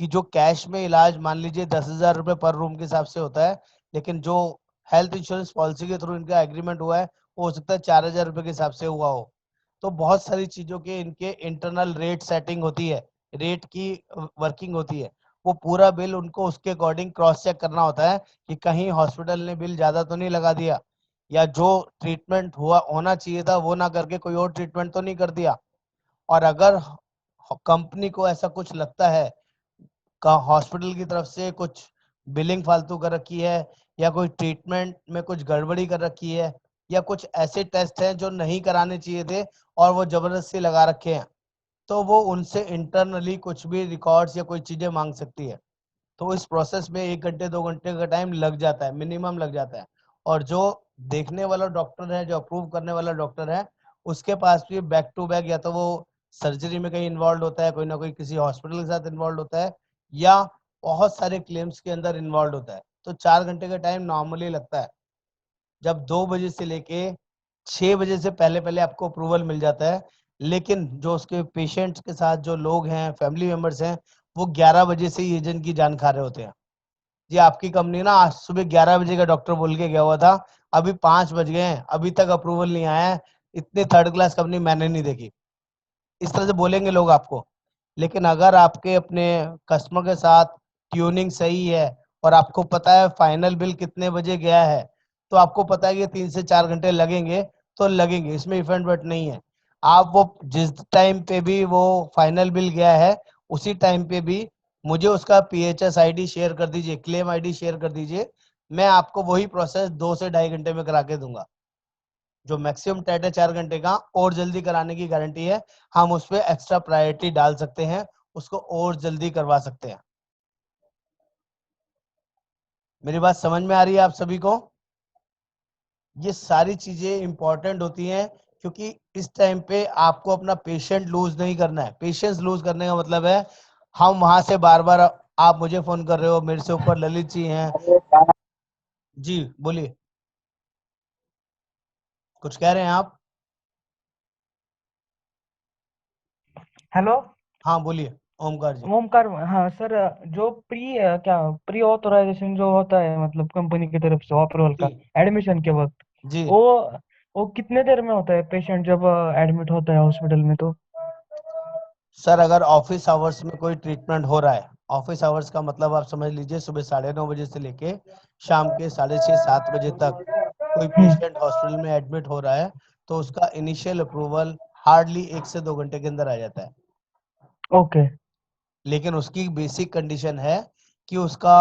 कि जो कैश में इलाज मान लीजिए 10,000 रुपए पर रूम के हिसाब से होता है, लेकिन जो हेल्थ इंश्योरेंस पॉलिसी के थ्रू इनका एग्रीमेंट हुआ है वो हो सकता है 4,000 रुपए के हिसाब से हुआ हो। तो बहुत सारी चीजों के इनके इंटरनल रेट सेटिंग होती है, रेट की वर्किंग होती है। वो पूरा बिल उनको उसके अकॉर्डिंग क्रॉस चेक करना होता है कि कहीं हॉस्पिटल ने बिल ज्यादा तो नहीं लगा दिया, या जो ट्रीटमेंट हुआ होना चाहिए था वो ना करके कोई और ट्रीटमेंट तो नहीं कर दिया। और अगर कंपनी को ऐसा कुछ लगता है का हॉस्पिटल की तरफ से कुछ बिलिंग फालतू कर रखी है, या कोई ट्रीटमेंट में कुछ गड़बड़ी कर रखी है, या कुछ ऐसे टेस्ट हैं जो नहीं कराने चाहिए थे और वो जबरदस्ती लगा रखे हैं, तो वो उनसे इंटरनली कुछ भी रिकॉर्ड्स या कोई चीजें मांग सकती है। तो इस प्रोसेस में 1 घंटे 2 घंटे का टाइम लग जाता है, मिनिमम लग जाता है। और जो देखने वाला डॉक्टर है, जो अप्रूव करने वाला डॉक्टर है, उसके पास भी बैक टू बैक या तो वो सर्जरी में कहीं इन्वॉल्व होता है, कोई ना कोई किसी हॉस्पिटल के साथ इन्वॉल्व होता है, या बहुत सारे क्लेम्स के अंदर इन्वॉल्व होता है। तो 4 घंटे का टाइम नॉर्मली लगता है। जब 2 बजे से लेके 6 बजे से पहले पहले आपको अप्रूवल मिल जाता है। लेकिन जो उसके पेशेंट्स के साथ जो लोग हैं, फैमिली मेंबर्स हैं, वो 11 बजे से ही एजेंट की जान खा रहे होते हैं। जी आपकी कंपनी ना आज सुबह 11 बजे का डॉक्टर बोल के गया हुआ था, अभी 5 बज गए हैं, अभी तक अप्रूवल नहीं आया है, इतनी थर्ड क्लास कंपनी मैंने नहीं देखी। इस तरह से बोलेंगे लोग आपको। लेकिन अगर आपके अपने कस्टमर के साथ ट्यूनिंग सही है और आपको पता है फाइनल बिल कितने बजे गया है, तो आपको पता है कि 3 से 4 घंटे लगेंगे तो लगेंगे, इसमें इफ एंड बट नहीं है। आप वो जिस टाइम पे भी वो फाइनल बिल गया है उसी टाइम पे भी मुझे उसका पीएचएस आईडी शेयर कर दीजिए, क्लेम आईडी शेयर कर दीजिए, मैं आपको वही प्रोसेस 2 से ढाई घंटे में करा के दूंगा। जो मैक्सिमम टाइम है 4 घंटे का, और जल्दी कराने की गारंटी है, हम उस पर एक्स्ट्रा प्रायोरिटी डाल सकते हैं, उसको और जल्दी करवा सकते हैं। मेरी बात समझ में आ रही है आप सभी को? ये सारी चीजें इंपॉर्टेंट होती हैं क्योंकि इस टाइम पे आपको अपना पेशेंट लूज नहीं करना है। पेशेंस लूज करने का मतलब है हम वहां से बार बार, आप मुझे फोन कर रहे हो, मेरे से ऊपर ललित जी हैं। जी बोलिए, कुछ कह रहे हैं आप? हेलो। हाँ बोलिए ओमकार जी। ओमकार, हाँ सर। जो क्या प्री ऑथराइजेशन जो होता है, मतलब कंपनी की तरफ से अप्रूवल जी का एडमिशन के वक्त, जी वो वो कितने देर में होता है पेशेंट जब एडमिट होता है हॉस्पिटल में? तो सर अगर ऑफिस आवर्स में कोई ट्रीटमेंट हो रहा है, ऑफिस आवर्स का मतलब आप समझ लीजिए सुबह 9:30 बजे से लेके शाम के 6:30-7 बजे तक कोई हम्म। पेशेंट हॉस्पिटल में एडमिट हो रहा है, तो उसका इनिशियल अप्रूवल हार्डली 1 से 2 घंटे के अंदर आ जाता है। ओके। लेकिन उसकी बेसिक कंडीशन है कि उसका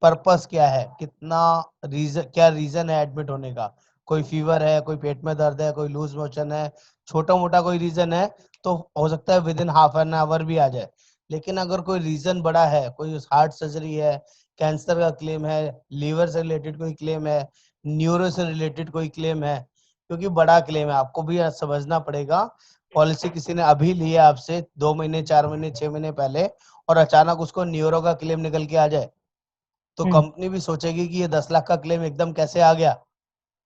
पर्पस क्या है, कितना रीजन, क्या रीजन है एडमिट होने का। कोई फीवर है, कोई पेट में दर्द है, कोई लूज मोशन है, छोटा मोटा कोई रीजन है, तो हो सकता है with in half an hour भी आ जाए। लेकिन अगर कोई रीजन बड़ा है, कोई हार्ट सर्जरी है, कैंसर का क्लेम है, लीवर से रिलेटेड कोई क्लेम है, न्यूरो से रिलेटेड कोई क्लेम है, क्योंकि बड़ा क्लेम है, आपको भी समझना पड़ेगा। पॉलिसी किसी ने अभी ली है आपसे 2 महीने, 4 महीने, 6 महीने पहले, और अचानक उसको न्यूरो का क्लेम निकल के आ जाए, तो हम्म। कंपनी भी सोचेगी कि ये 10 लाख का क्लेम एकदम कैसे आ गया।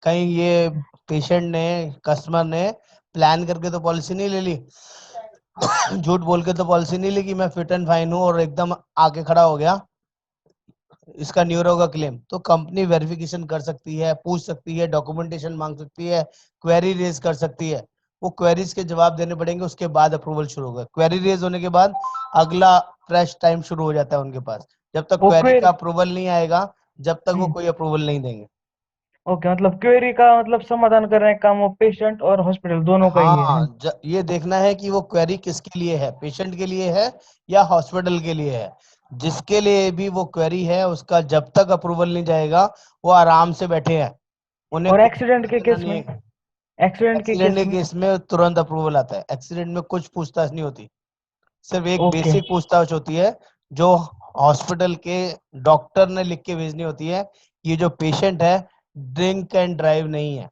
कहीं ये पेशेंट ने, कस्टमर ने प्लान करके तो पॉलिसी नहीं ले ली, झूठ बोल के तो पॉलिसी नहीं ली कि मैं फिट एंड फाइन हूँ और एकदम आके खड़ा हो गया। इसका न्यूरो का क्लेम, तो कंपनी वेरिफिकेशन कर सकती है, पूछ सकती है, डॉक्यूमेंटेशन मांग सकती है, क्वेरी रेज कर सकती है। वो क्वेरीज के जवाब देने पड़ेंगे, उसके बाद अप्रूवल शुरू होगा। क्वेरी रेज होने के बाद अगला फ्रेश टाइम शुरू हो जाता है उनके पास। जब तक वो क्वेरी का क्वेरी। अप्रूवल नहीं आएगा, जब तक वो कोई अप्रूवल नहीं देंगे। ओके, मतलब क्वेरी का मतलब समाधान कर रहे हैं काम वो पेशेंट और हॉस्पिटल दोनों का ही है। हाँ, ये देखना है कि वो क्वेरी किसके लिए है, पेशेंट के लिए है या हॉस्पिटल के लिए है। जिसके लिए भी वो क्वेरी है, उसका जब तक अप्रूवल नहीं जाएगा, वो आराम से बैठे हैं, उन्हें और कुछ एक्सीडेंट के करना केस नहीं में? है। एक्सीडेंट के एक्सीडेंट केस के में? केस में तुरंत अप्रूवल आता है। एक्सीडेंट में कुछ पूछताछ नहीं होती, सिर्फ एक ओके। बेसिक पूछताछ होती है जो हॉस्पिटल के डॉक्टर ने लिख के भेजनी होती है। ये जो पेशेंट है ड्रिंक एंड ड्राइव नहीं है,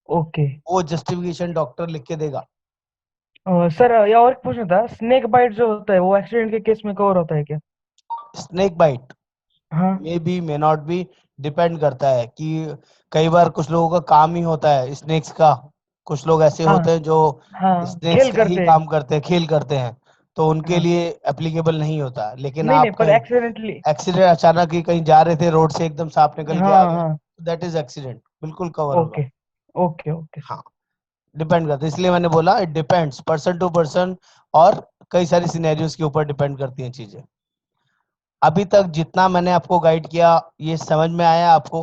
ओके। वो जस्टिफिकेशन डॉक्टर लिख के देगा। सर, ये और पूछना था, स्नेक बाइट जो होता है वो एक्सीडेंट के केस में कवर होता है क्या? स्नेक बाइट हाँ may be may not be, depend करता है कि कई बार कुछ लोगों का काम ही होता है स्नेक्स का। कुछ लोग ऐसे हाँ होते हैं जो हाँ, स्नेक्स खेल का ही करते हैं। काम करते हैं, खेल करते हैं, तो उनके हाँ। लिए एप्लीकेबल नहीं होता। लेकिन नहीं नहीं, आप पर कहीं एक्सीडेंटली। एक्सीडेंट अचानक ही कहीं जा रहे थे, रोड से एकदम सांप निकल के आ हाँ गया, हाँ। दैट इज एक्सीडेंट, बिल्कुल कवर होगा। Okay okay okay sir. हाँ, डिपेंड करता है, इसलिए मैंने बोला it depends person to person, और कई सारी सिनेरियोज के ऊपर डिपेंड करती हैं चीजें। अभी तक जितना मैंने आपको गाइड किया, ये समझ में आया आपको?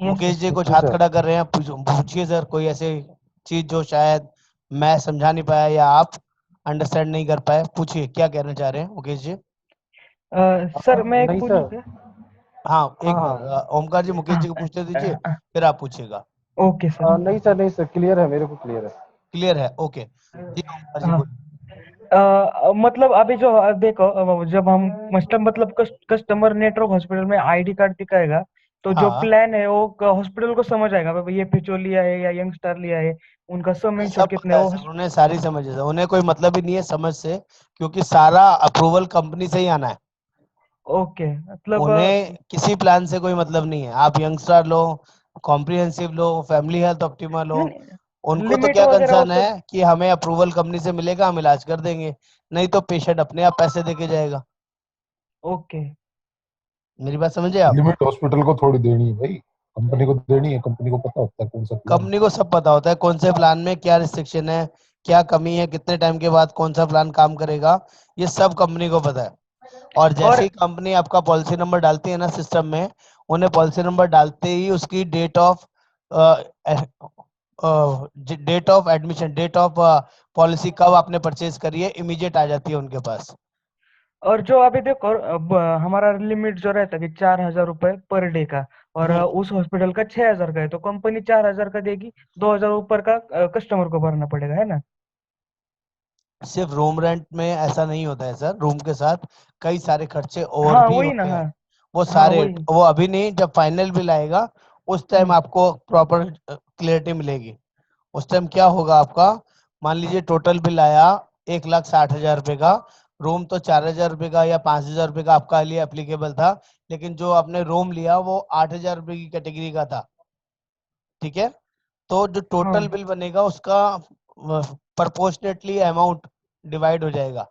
Yes Mukesh sir. जी कुछ जी हाथ सर। खड़ा कर रहे हैं, पूछिए सर, कोई ऐसे चीज जो शायद मैं समझा नहीं पाया या आप अंडरस्टैंड नहीं कर पाए, पूछिए क्या कहना चाह रहे हैं मुकेश जी। सर, मैं एक नहीं पूछूं सर। क्या? हाँ, हाँ एक हाँ। बार ओमकार जी मुकेश जी को पूछते दीजिए, फिर आप पूछिएगा। Okay sir. नहीं सर, नहीं सर, क्लियर है, मेरे को क्लियर है। क्लियर है? ओके जी, ओमकार जी हाँ। बोलिए। मतलब अभी जो देखो, जब हम मतलब कस्टमर नेटवर्क हॉस्पिटल में आईडी कार्ड दिखाएगा, तो जो हाँ, प्लान है वो हॉस्पिटल को समझ आएगा भाई ये पिचोलिया है या यंगस्टार लिया है, उनका सम उन्हें इंश्योर्ड सब कितने पता है वो सर, उन्हें सारी समझ है सर, उन्हें कोई मतलब ही नहीं है समझ से, क्योंकि सारा अप्रूवल कंपनी से ही आना है। ओके, मतलब उन्हें किसी प्लान से कोई मतलब नहीं है, आप यंगस्टार लो, कॉम्प्रिहेंसिव लो, फैमिली हेल्थ ऑप्टिमा लो, नहीं, उनको तो लिमिट क्या वगैरह वो कंसर्न तो। है कि हमें अप्रूवल कंपनी से मिलेगा, हम इलाज कर देंगे, नहीं तो पेशेंट अपने आप पैसे देके जाएगा। ओके। मेरी बात समझे आप? लिमिट हॉस्पिटल को थोड़ी देनी है भाई, कंपनी को देनी है, कंपनी को पता होता है कौन सा प्लान। कंपनी को सब पता होता है कौन से प्लान में क्या रिस्ट्रिक्शन है, क्या कमी है, कितने टाइम के बाद कौन सा प्लान काम करेगा, ये सब कंपनी को पता है। और जैसे और ही कंपनी आपका पॉलिसी नंबर डालती है ना सिस्टम में, उन्हें पॉलिसी नंबर डालते ही उसकी date of admission, date of policy कब आपने परचेज करी है, इमीडिएट आ जाती है उनके पास। और जो अभी देखो, अब हमारा लिमिट जो रहता है कि 4,000 रुपए पर डे का, और हम्म, उस हॉस्पिटल का 6,000 का है, तो कंपनी 4,000 का देगी, 2,000 ऊपर का कस्टमर को भरना पड़ेगा, है ना? सिर्फ रूम रेंट में ऐसा नहीं होता है सर, रूम के साथ कई सारे खर्चे और हाँ भी वही ना, होते हैं। हाँ। वो हाँ सारे, वही। वो अभी नहीं, जब फाइनल बिल आएगा उस टाइम हम्म। आपको प्रॉपर क्लियरिटी मिलेगी। उस टाइम क्या होगा आपका, मान लीजिए टोटल बिल आया 1,60,000 रुपए का, रूम तो 4,000 रुपए का या 5,000 रुपए का आपका लिए एप्लीकेबल था, लेकिन जो आपने रूम लिया वो 8,000 रुपए की कैटेगरी का था, ठीक है? तो जो टोटल हाँ बिल बनेगा उसका प्रपोर्शनेटली अमाउंट डिवाइड हो जाएगा।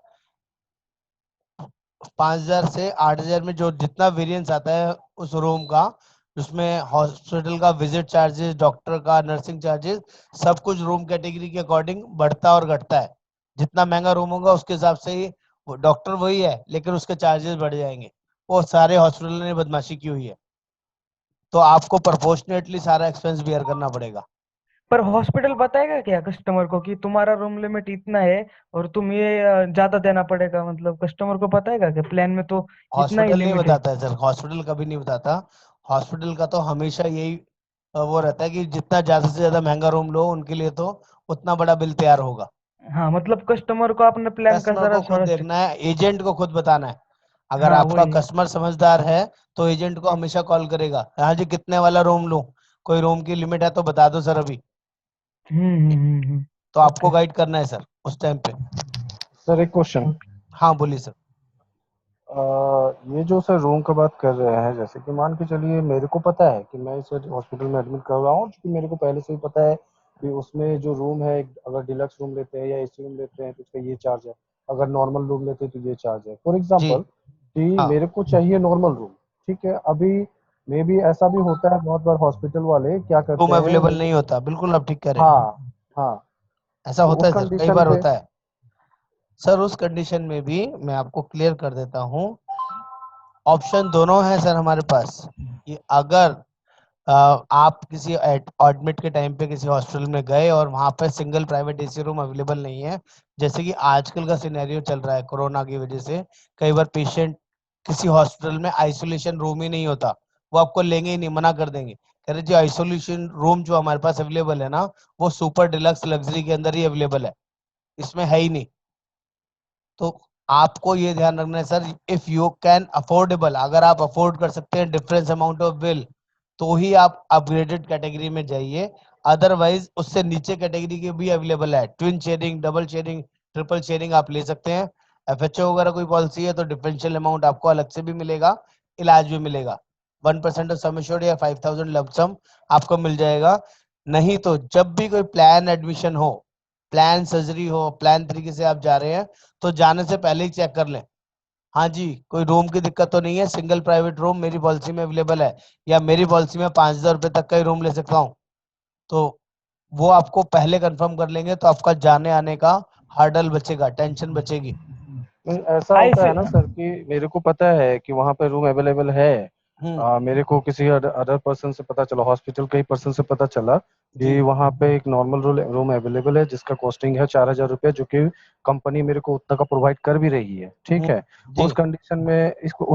5,000 से 8,000 में जो जितना वेरिएंस आता है उस रूम का, उसमें हॉस्पिटल का विजिट चार्जेस, डॉक्टर का, नर्सिंग चार्जेस, सब कुछ रूम कैटेगरी के अकॉर्डिंग बढ़ता और घटता है। जितना महंगा रूम होगा उसके हिसाब से ही, डॉक्टर वही है लेकिन उसके चार्जेस बढ़ जाएंगे। वो सारे हॉस्पिटल ने बदमाशी की हुई है, तो आपको प्रोपोर्शनेटली सारा एक्सपेंस बियर करना पड़ेगा। पर हॉस्पिटल बताएगा क्या कस्टमर को कि तुम्हारा रूम लिमिट इतना है और तुम ये ज्यादा देना पड़ेगा? मतलब कस्टमर को बताएगा कि प्लान में तो इतना ही हॉस्पिटल नहीं लिमिट है? बताता है सर, हॉस्पिटल कभी नहीं बताता। हॉस्पिटल का तो हमेशा यही वो रहता है कि जितना ज्यादा से ज्यादा महंगा रूम लो उनके लिए तो उतना बड़ा बिल तैयार होगा। हाँ, मतलब कस्टमर को अपने प्लान का कस्टमर जरा को खुद थोड़ा देखना है, एजेंट को खुद बताना है। अगर हाँ आपका वही। कस्टमर समझदार है तो एजेंट को हमेशा कॉल करेगा, हाँ जी कितने वाला रूम लूं, कोई रूम की लिमिट है तो बता दो सर अभी। तो आपको ओके गाइड करना है सर उस टाइम पे। सर एक क्वेश्चन। ओके। हाँ बोलिए सर। ये जो सर रूम का बात कर रहे हैं, जैसे कि मान के चलिए मेरे को पता है कि मैं इस हॉस्पिटल में एडमिट कर रहा हूँ, क्योंकि मेरे को पहले से ही पता है कि उसमें जो रूम है, अगर डिलक्स रूम लेते हैं या एसी रूम लेते हैं तो उसका ये चार्ज है, अगर नॉर्मल रूम लेते हैं तो ये चार्ज है। फॉर जी एग्जांपल कि हाँ, मेरे को चाहिए नॉर्मल रूम, ठीक है। अभी मे भी ऐसा भी होता है, बहुत बार हॉस्पिटल वाले क्या करते रूम हैं अवेलेबल मेरे नहीं को। होता, बिल्कुल आप ठीक कह रहे हैं। हाँ, हाँ। ऐसा तो होता उस है सर, कई कंडीशन बार पे, होता है। सर उस कंडीशन में भी मैं आपको क्लियर कर देता हूँ, ऑप्शन दोनों है सर हमारे पास। कि अगर आप किसी एडमिट के टाइम पे किसी हॉस्पिटल में गए और वहां पे single private AC room available नहीं है, जैसे कि आजकल का सिनेरियो चल रहा है कोरोना की वजह से, कई बार पेशेंट किसी हॉस्पिटल में आइसोलेशन रूम ही नहीं होता, वो आपको लेंगे ही नहीं, मना कर देंगे, कह रहे जी आइसोलेशन रूम जो हमारे पास अवेलेबल है ना, वो सुपर डिलक्स लग्जरी के अंदर ही अवेलेबल है, इसमें है ही नहीं। तो आपको ये ध्यान रखना है sir, if you can affordable, अगर आप अफोर्ड कर सकते हैं डिफरेंस अमाउंट ऑफ बिल, तो ही आप अपग्रेडेड कैटेगरी में जाइए। अदरवाइज उससे नीचे कैटेगरी के भी अवेलेबल है, twin sharing, double sharing, triple sharing आप ले सकते हैं। एफएचओ वगैरह कोई पॉलिसी है तो डिफरेंशियल अमाउंट आपको अलग से भी मिलेगा, इलाज भी मिलेगा, 1% ऑफ सम एश्योर्ड या 5,000 लमसम आपको मिल जाएगा। नहीं तो जब भी कोई प्लान एडमिशन हो, प्लान सर्जरी हो, प्लान तरीके से आप जा रहे हैं, तो जाने से पहले ही चेक कर लें, हाँ जी कोई रूम की दिक्कत तो नहीं है, सिंगल प्राइवेट रूम मेरी पॉलिसी में अवेलेबल है, या मेरी पॉलिसी में 5,000 रुपए तक का ही रूम ले सकता हूँ। तो वो आपको पहले कंफर्म कर लेंगे, तो आपका जाने आने का हर्डल बचेगा, टेंशन बचेगी। नहीं, ऐसा आई होता सी है ना सर कि मेरे को पता है कि वहां पे रूम अवेलेबल है। हम्म। मेरे को किसी अदर पर्सन से पता चला, हॉस्पिटल के ही पर्सन से पता चला जी कि वहां पे एक नॉर्मल रूम अवेलेबल है जिसका कॉस्टिंग है 4,000 रुपये, जो कि कंपनी मेरे को उतना का प्रोवाइड कर भी रही है, ठीक है। जी। उस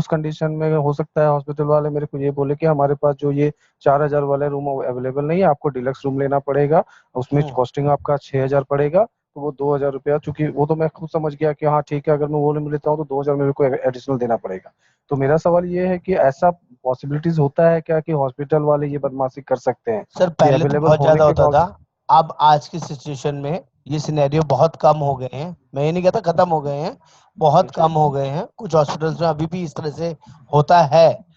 कंडीशन में हो सकता है हॉस्पिटल वाले मेरे को ये बोले कि हमारे पास जो ये 4,000 वाला रूम अवेलेबल नहीं है, आपको डिलक्स रूम लेना पड़ेगा, उसमें हम्म। कॉस्टिंग आपका 6,000 पड़ेगा। तो वो 2,000 रुपया, चूंकि वो तो मैं खुद समझ गया कि हाँ ठीक है, अगर मैं वो रूम लेता हूँ तो 2,000 मेरे को एडिशनल देना पड़ेगा। तो मेरा सवाल ये है कि ऐसा पॉसिबिलिटीज होता है क्या कि हॉस्पिटल वाले ये बदमाशी कर सकते हैं सर कि पहले तो अवेलेबल बहुत होने ज्यादा के होता था, बावजूद। अब आज की सिचुएशन में ये सिनेरियो बहुत कम हो गए हैं, मैं ये नहीं कहता खत्म हो गए हैं, बहुत जी। कम हो गए हैं, कुछ हॉस्पिटल्स में अभी भी इस तरह से होता है।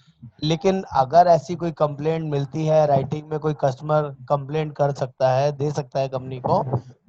लेकिन अगर ऐसी कोई कंप्लेंट मिलती है राइटिंग में, कोई कस्टमर कंप्लेंट कर सकता है, दे सकता है कंपनी को,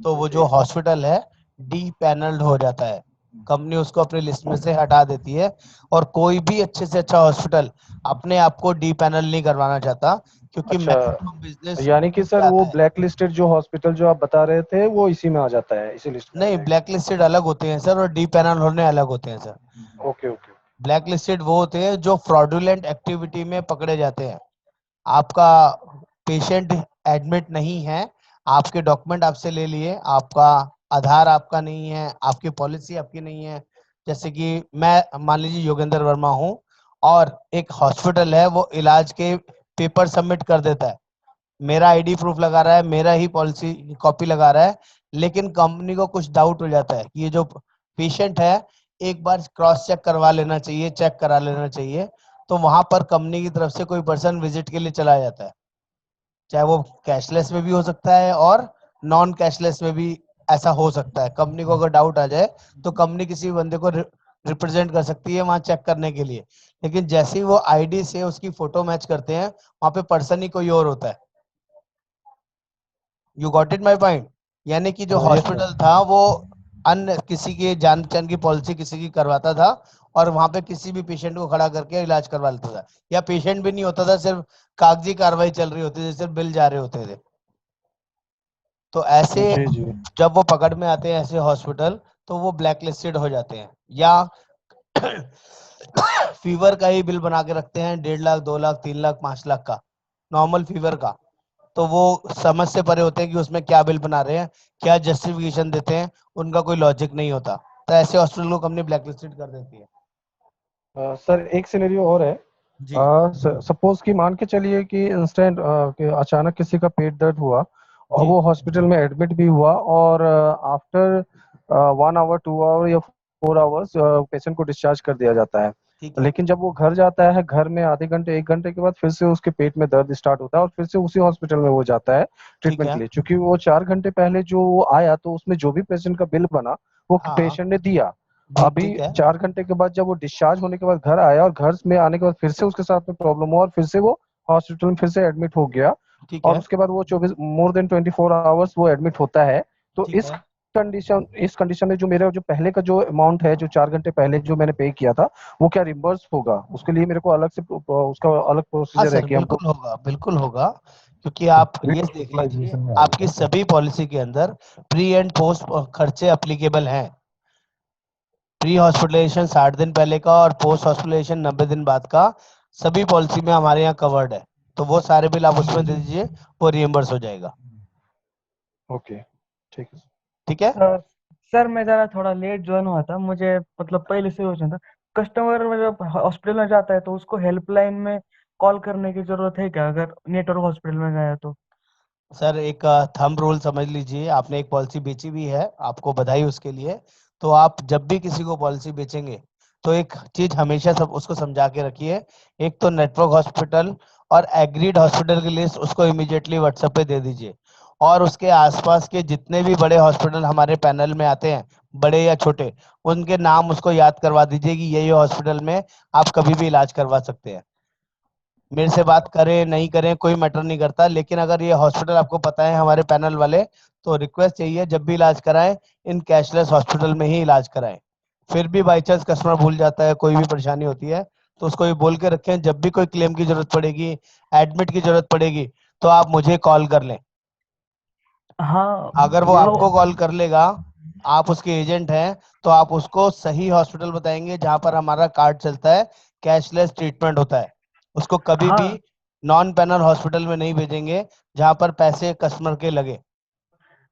तो वो जो जी। हॉस्पिटल है डी पैनल्ड हो जाता है, कंपनी उसको अपनी लिस्ट में से हटा देती है। और कोई भी अच्छे से अच्छा हॉस्पिटल अपने आप को डी पैनल नहीं करवाना चाहता, क्योंकि अच्छा, मैक्सिमम बिजनेस यानी कि से सर वो आता है। ब्लैक लिस्टेड जो हॉस्पिटल जो आप बता रहे थे वो इसी में आ जाता है, इसी लिस्ट में आ नहीं, जाएगा। ब्लैक लिस्टेड अलग होते हैं सर, और डी पैनल होने अलग होते हैं sir. Okay, okay. Black listed वो होते हैं जो फ्रॉडुलेंट एक्टिविटी में पकड़े जाते हैं। आपका पेशेंट एडमिट नहीं है, आपके डॉक्यूमेंट आपसे ले लिए, आपका आधार आपका नहीं है, आपकी पॉलिसी आपकी नहीं है, जैसे कि मैं मान लीजिए योगेंद्र वर्मा हूँ, और एक हॉस्पिटल है वो इलाज के पेपर सबमिट कर देता है, मेरा आईडी प्रूफ लगा रहा है, मेरा ही पॉलिसी कॉपी लगा रहा है, लेकिन कंपनी को कुछ डाउट हो जाता है कि ये जो पेशेंट है, एक बार क्रॉस चेक करवा लेना चाहिए, चेक करा लेना चाहिए, तो वहां पर कंपनी की तरफ से कोई पर्सन विजिट के लिए चला जाता है, चाहे वो कैशलेस में भी हो सकता है और नॉन कैशलेस में भी ऐसा हो सकता है। कंपनी को अगर डाउट आ जाए तो कंपनी किसी भी बंदे को रिप्रेजेंट कर सकती है वहां चेक करने के लिए, लेकिन जैसे ही वो आईडी से उसकी फोटो मैच करते हैं, वहां पे पर्सन ही कोई और होता है। You got it my point, यानी कि जो हाँ, ये सर। हॉस्पिटल था वो अन्य किसी की जान पहचान की पॉलिसी किसी की करवाता था, और वहां पे किसी भी पेशेंट को खड़ा करके इलाज करवा लेता था, या पेशेंट भी नहीं होता था, सिर्फ कागजी कार्रवाई चल रही होती थी, सिर्फ बिल जा रहे होते थे। तो ऐसे जी, जी। जब वो पकड़ में आते हैं ऐसे हॉस्पिटल, तो वो ब्लैक लिस्टेड हो जाते हैं, या फीवर का ही बिल बना के रखते हैं, 1.5 लाख, 2 लाख, 3 लाख, 5 लाख का, नॉर्मल फीवर का। तो वो समझ से परे होते हैं कि उसमें क्या बिल बना रहे हैं, क्या जस्टिफिकेशन देते हैं, उनका कोई लॉजिक नहीं होता, तो ऐसे हॉस्पिटल को कंपनी ब्लैकलिस्टेड कर देती है। सर एक सिनेरियो और है। जी सपोज कि मान के चलिए कि इंस्टेंट कि अचानक किसी का पेट दर्द हुआ और जी। वो हॉस्पिटल में एडमिट भी हुआ, और आफ्टर 1 आवर, 2 आवर या 4 आवर्स पेशेंट को डिस्चार्ज कर दिया जाता है। ठीक है। लेकिन जब वो घर जाता है, घर में आधे घंटे 1 घंटे के बाद फिर से उसके पेट में दर्द स्टार्ट होता है और फिर से उसी हॉस्पिटल में वो जाता है ठीक ट्रीटमेंट है। के लिए, क्योंकि वो 4 घंटे पहले जो वो आया तो उसमें जो भी पेशेंट का बिल बना वो हाँ हाँ। पेशेंट ने दिया। जी अभी ठीक है। 4 घंटे के बाद जब वो डिस्चार्ज होने के बाद घर आया और घर में आने के बाद फिर से उसके साथ में प्रॉब्लम हुआ और फिर से वो हॉस्पिटल में फिर से एडमिट हो गया, ठीक और है। उसके बाद वो 24 मोर देन 24 आवर्स वो एडमिट होता है। तो ठीक इस है। कंडीशन में जो मेरा जो पहले का जो अमाउंट है, जो 4 घंटे पहले जो मैंने पे किया था, वो क्या रिम्बर्स होगा? उसके लिए मेरे को अलग से उसका अलग हाँ प्रोसीजर है सर, कि हमको? बिल्कुल होगा, बिल्कुल होगा, क्योंकि तो आप प्री ये देख लीजिए हॉस्पिटलाइजेशन में आपकी आएगा। सभी पॉलिसी के अंदर प्री एंड पोस्ट खर्चे अप्लीकेबल हैं। प्री हॉस्पिटलाइजेशन 60 दिन पहले का और पोस्ट हॉस्पिटलाइजेशन 90 दिन बाद का सभी पॉलिसी में हमारे यहाँ कवर्ड है, तो वो सारे बिल आप उसमें दे दीजिए, वो रिएम्बर्स हो जाएगा। ओके, ठीक है। ठीक है। अ, सर मैं जरा थोड़ा लेट ज्वाइन हुआ था, मुझे मतलब पहले से योजना था। कस्टमर जब हॉस्पिटल में जाता है तो उसको हेल्पलाइन में कॉल करने की जरूरत है क्या, अगर नेटवर्क हॉस्पिटल में गया तो? सर एक थंब रूल समझ लीजिए, आपने एक पॉलिसी बेची भी है, आपको बधाई उसके लिए। तो आप जब भी किसी को पॉलिसी बेचेंगे तो एक चीज हमेशा सब उसको समझा के रखिए, एक तो नेटवर्क हॉस्पिटल और एग्रीड हॉस्पिटल की लिस्ट उसको इमीडिएटली व्हाट्सएप पे दे दीजिए, और उसके आसपास के जितने भी बड़े हॉस्पिटल हमारे पैनल में आते हैं, बड़े या छोटे, उनके नाम उसको याद करवा दीजिए कि ये हॉस्पिटल में आप कभी भी इलाज करवा सकते हैं। मेरे से बात करें नहीं करें कोई मैटर नहीं करता, लेकिन अगर ये हॉस्पिटल आपको पता है हमारे पैनल वाले, तो रिक्वेस्ट चाहिए जब भी इलाज कराएं इन कैशलेस हॉस्पिटल में ही इलाज कराएं। फिर भी बाई चांस कस्टमर भूल जाता है, कोई भी परेशानी होती है, तो उसको ये बोल के रखें जब भी कोई क्लेम की जरूरत पड़ेगी, एडमिट की जरूरत पड़ेगी, तो आप मुझे कॉल कर लें। हाँ अगर वो ये आपको कॉल कर लेगा, आप उसके एजेंट हैं, तो आप उसको सही हॉस्पिटल बताएंगे जहां पर हमारा कार्ड चलता है, कैशलेस ट्रीटमेंट होता है। उसको कभी भी हाँ नॉन पैनल हॉस्पिटल में नहीं भेजेंगे जहां पर पैसे कस्टमर के लगे।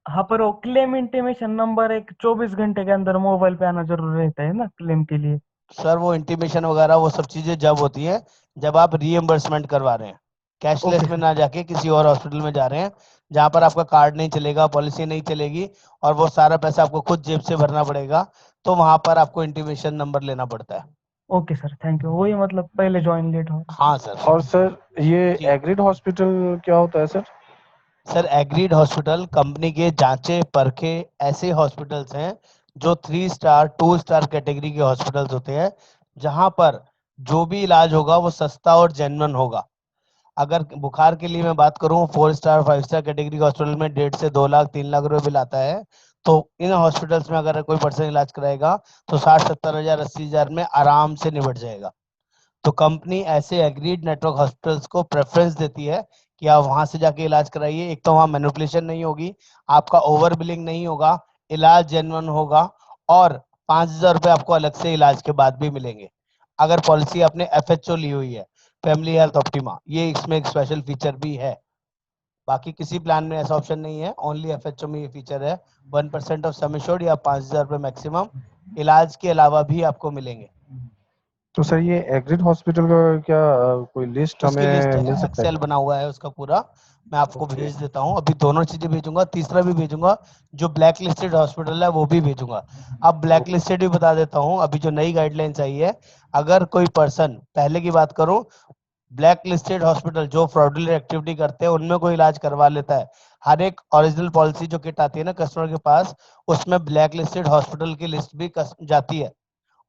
हाँ, पर वो क्लेम इंटीमेशन नंबर एक 24 घंटे के अंदर मोबाइल पे आना जरूर रहता है ना क्लेम के लिए? सर वो इंटीमेशन वगैरह वो सब चीजें जब होती है जब आप रीएम्बर्समेंट करवा रहे हैं, कैशलेस ओके में सर। ना जाके किसी और हॉस्पिटल में जा रहे हैं जहां पर आपका कार्ड नहीं चलेगा, पॉलिसी नहीं चलेगी, और वो सारा पैसा आपको खुद जेब से भरना पड़ेगा, तो वहां पर आपको इंटीमेशन नंबर लेना पड़ता है। Okay sir, thank you. वही मतलब पहले ज्वाइन लेट हो। हाँ सर। और सर ये जी एग्रीड हॉस्पिटल क्या होता है sir? Sir, agreed hospital company के जांचे परखे ऐसे हॉस्पिटल्स हैं जो 3 स्टार 2 स्टार कैटेगरी के हॉस्पिटल्स होते हैं, जहां पर जो भी इलाज होगा वो सस्ता और जेन्युइन होगा। अगर बुखार के लिए मैं बात करूं, 4 स्टार 5 स्टार कैटेगरी के हॉस्पिटल में 1.5 से 2 लाख 3 लाख रुपए बिल आता है, तो इन हॉस्पिटल्स में अगर कोई पर्सन इलाज कराएगा तो 60 70 हजार 80 हजार में आराम से निपट जाएगा। तो कंपनी ऐसे एग्रीड नेटवर्क हॉस्पिटल्स को प्रेफरेंस देती है कि आप वहां से जाके इलाज कराइए। एक तो वहां मैनिपुलेशन नहीं होगी, आपका ओवर बिलिंग नहीं होगा, इलाज जेन्युइन होगा, और 5 हजार रुपये आपको अलग से इलाज के बाद भी मिलेंगे अगर पॉलिसी आपने एफएचओ ली हुई है, फैमिली हेल्थ ऑप्टिमा। ये इसमें एक स्पेशल फीचर भी है, बाकी किसी प्लान में ऐसा ऑप्शन नहीं है, ओनली एफएचओ में ये फीचर है। 1% ऑफ सम एश्योर्ड या 5 हजार रुपये मैक्सिमम इलाज के अलावा भी आपको मिलेंगे। तो सर ये एग्रीड हॉस्पिटल का क्या कोई लिस्ट उसकी लिस्ट हमें है, मिल सकता है एक्सेल क्या? बना हुआ है उसका पूरा, मैं आपको ओके। भेज देता हूँ। अभी दोनों चीजें भेजूंगा, तीसरा भी भेजूंगा, जो ब्लैक लिस्टेड हॉस्पिटल है वो भी भेजूंगा। अब ब्लैक ओके। लिस्टेड भी बता देता हूँ, अभी जो नई गाइडलाइंस आई है, अगर कोई पर्सन, पहले की बात करूं, ब्लैक लिस्टेड हॉस्पिटल जो फ्रॉडुलेंट एक्टिविटी करते हैं उनमें कोई इलाज करवा लेता है, हर एक ओरिजिनल पॉलिसी जो किट आती है ना कस्टमर के पास, उसमें ब्लैक लिस्टेड हॉस्पिटल की लिस्ट भी जाती है,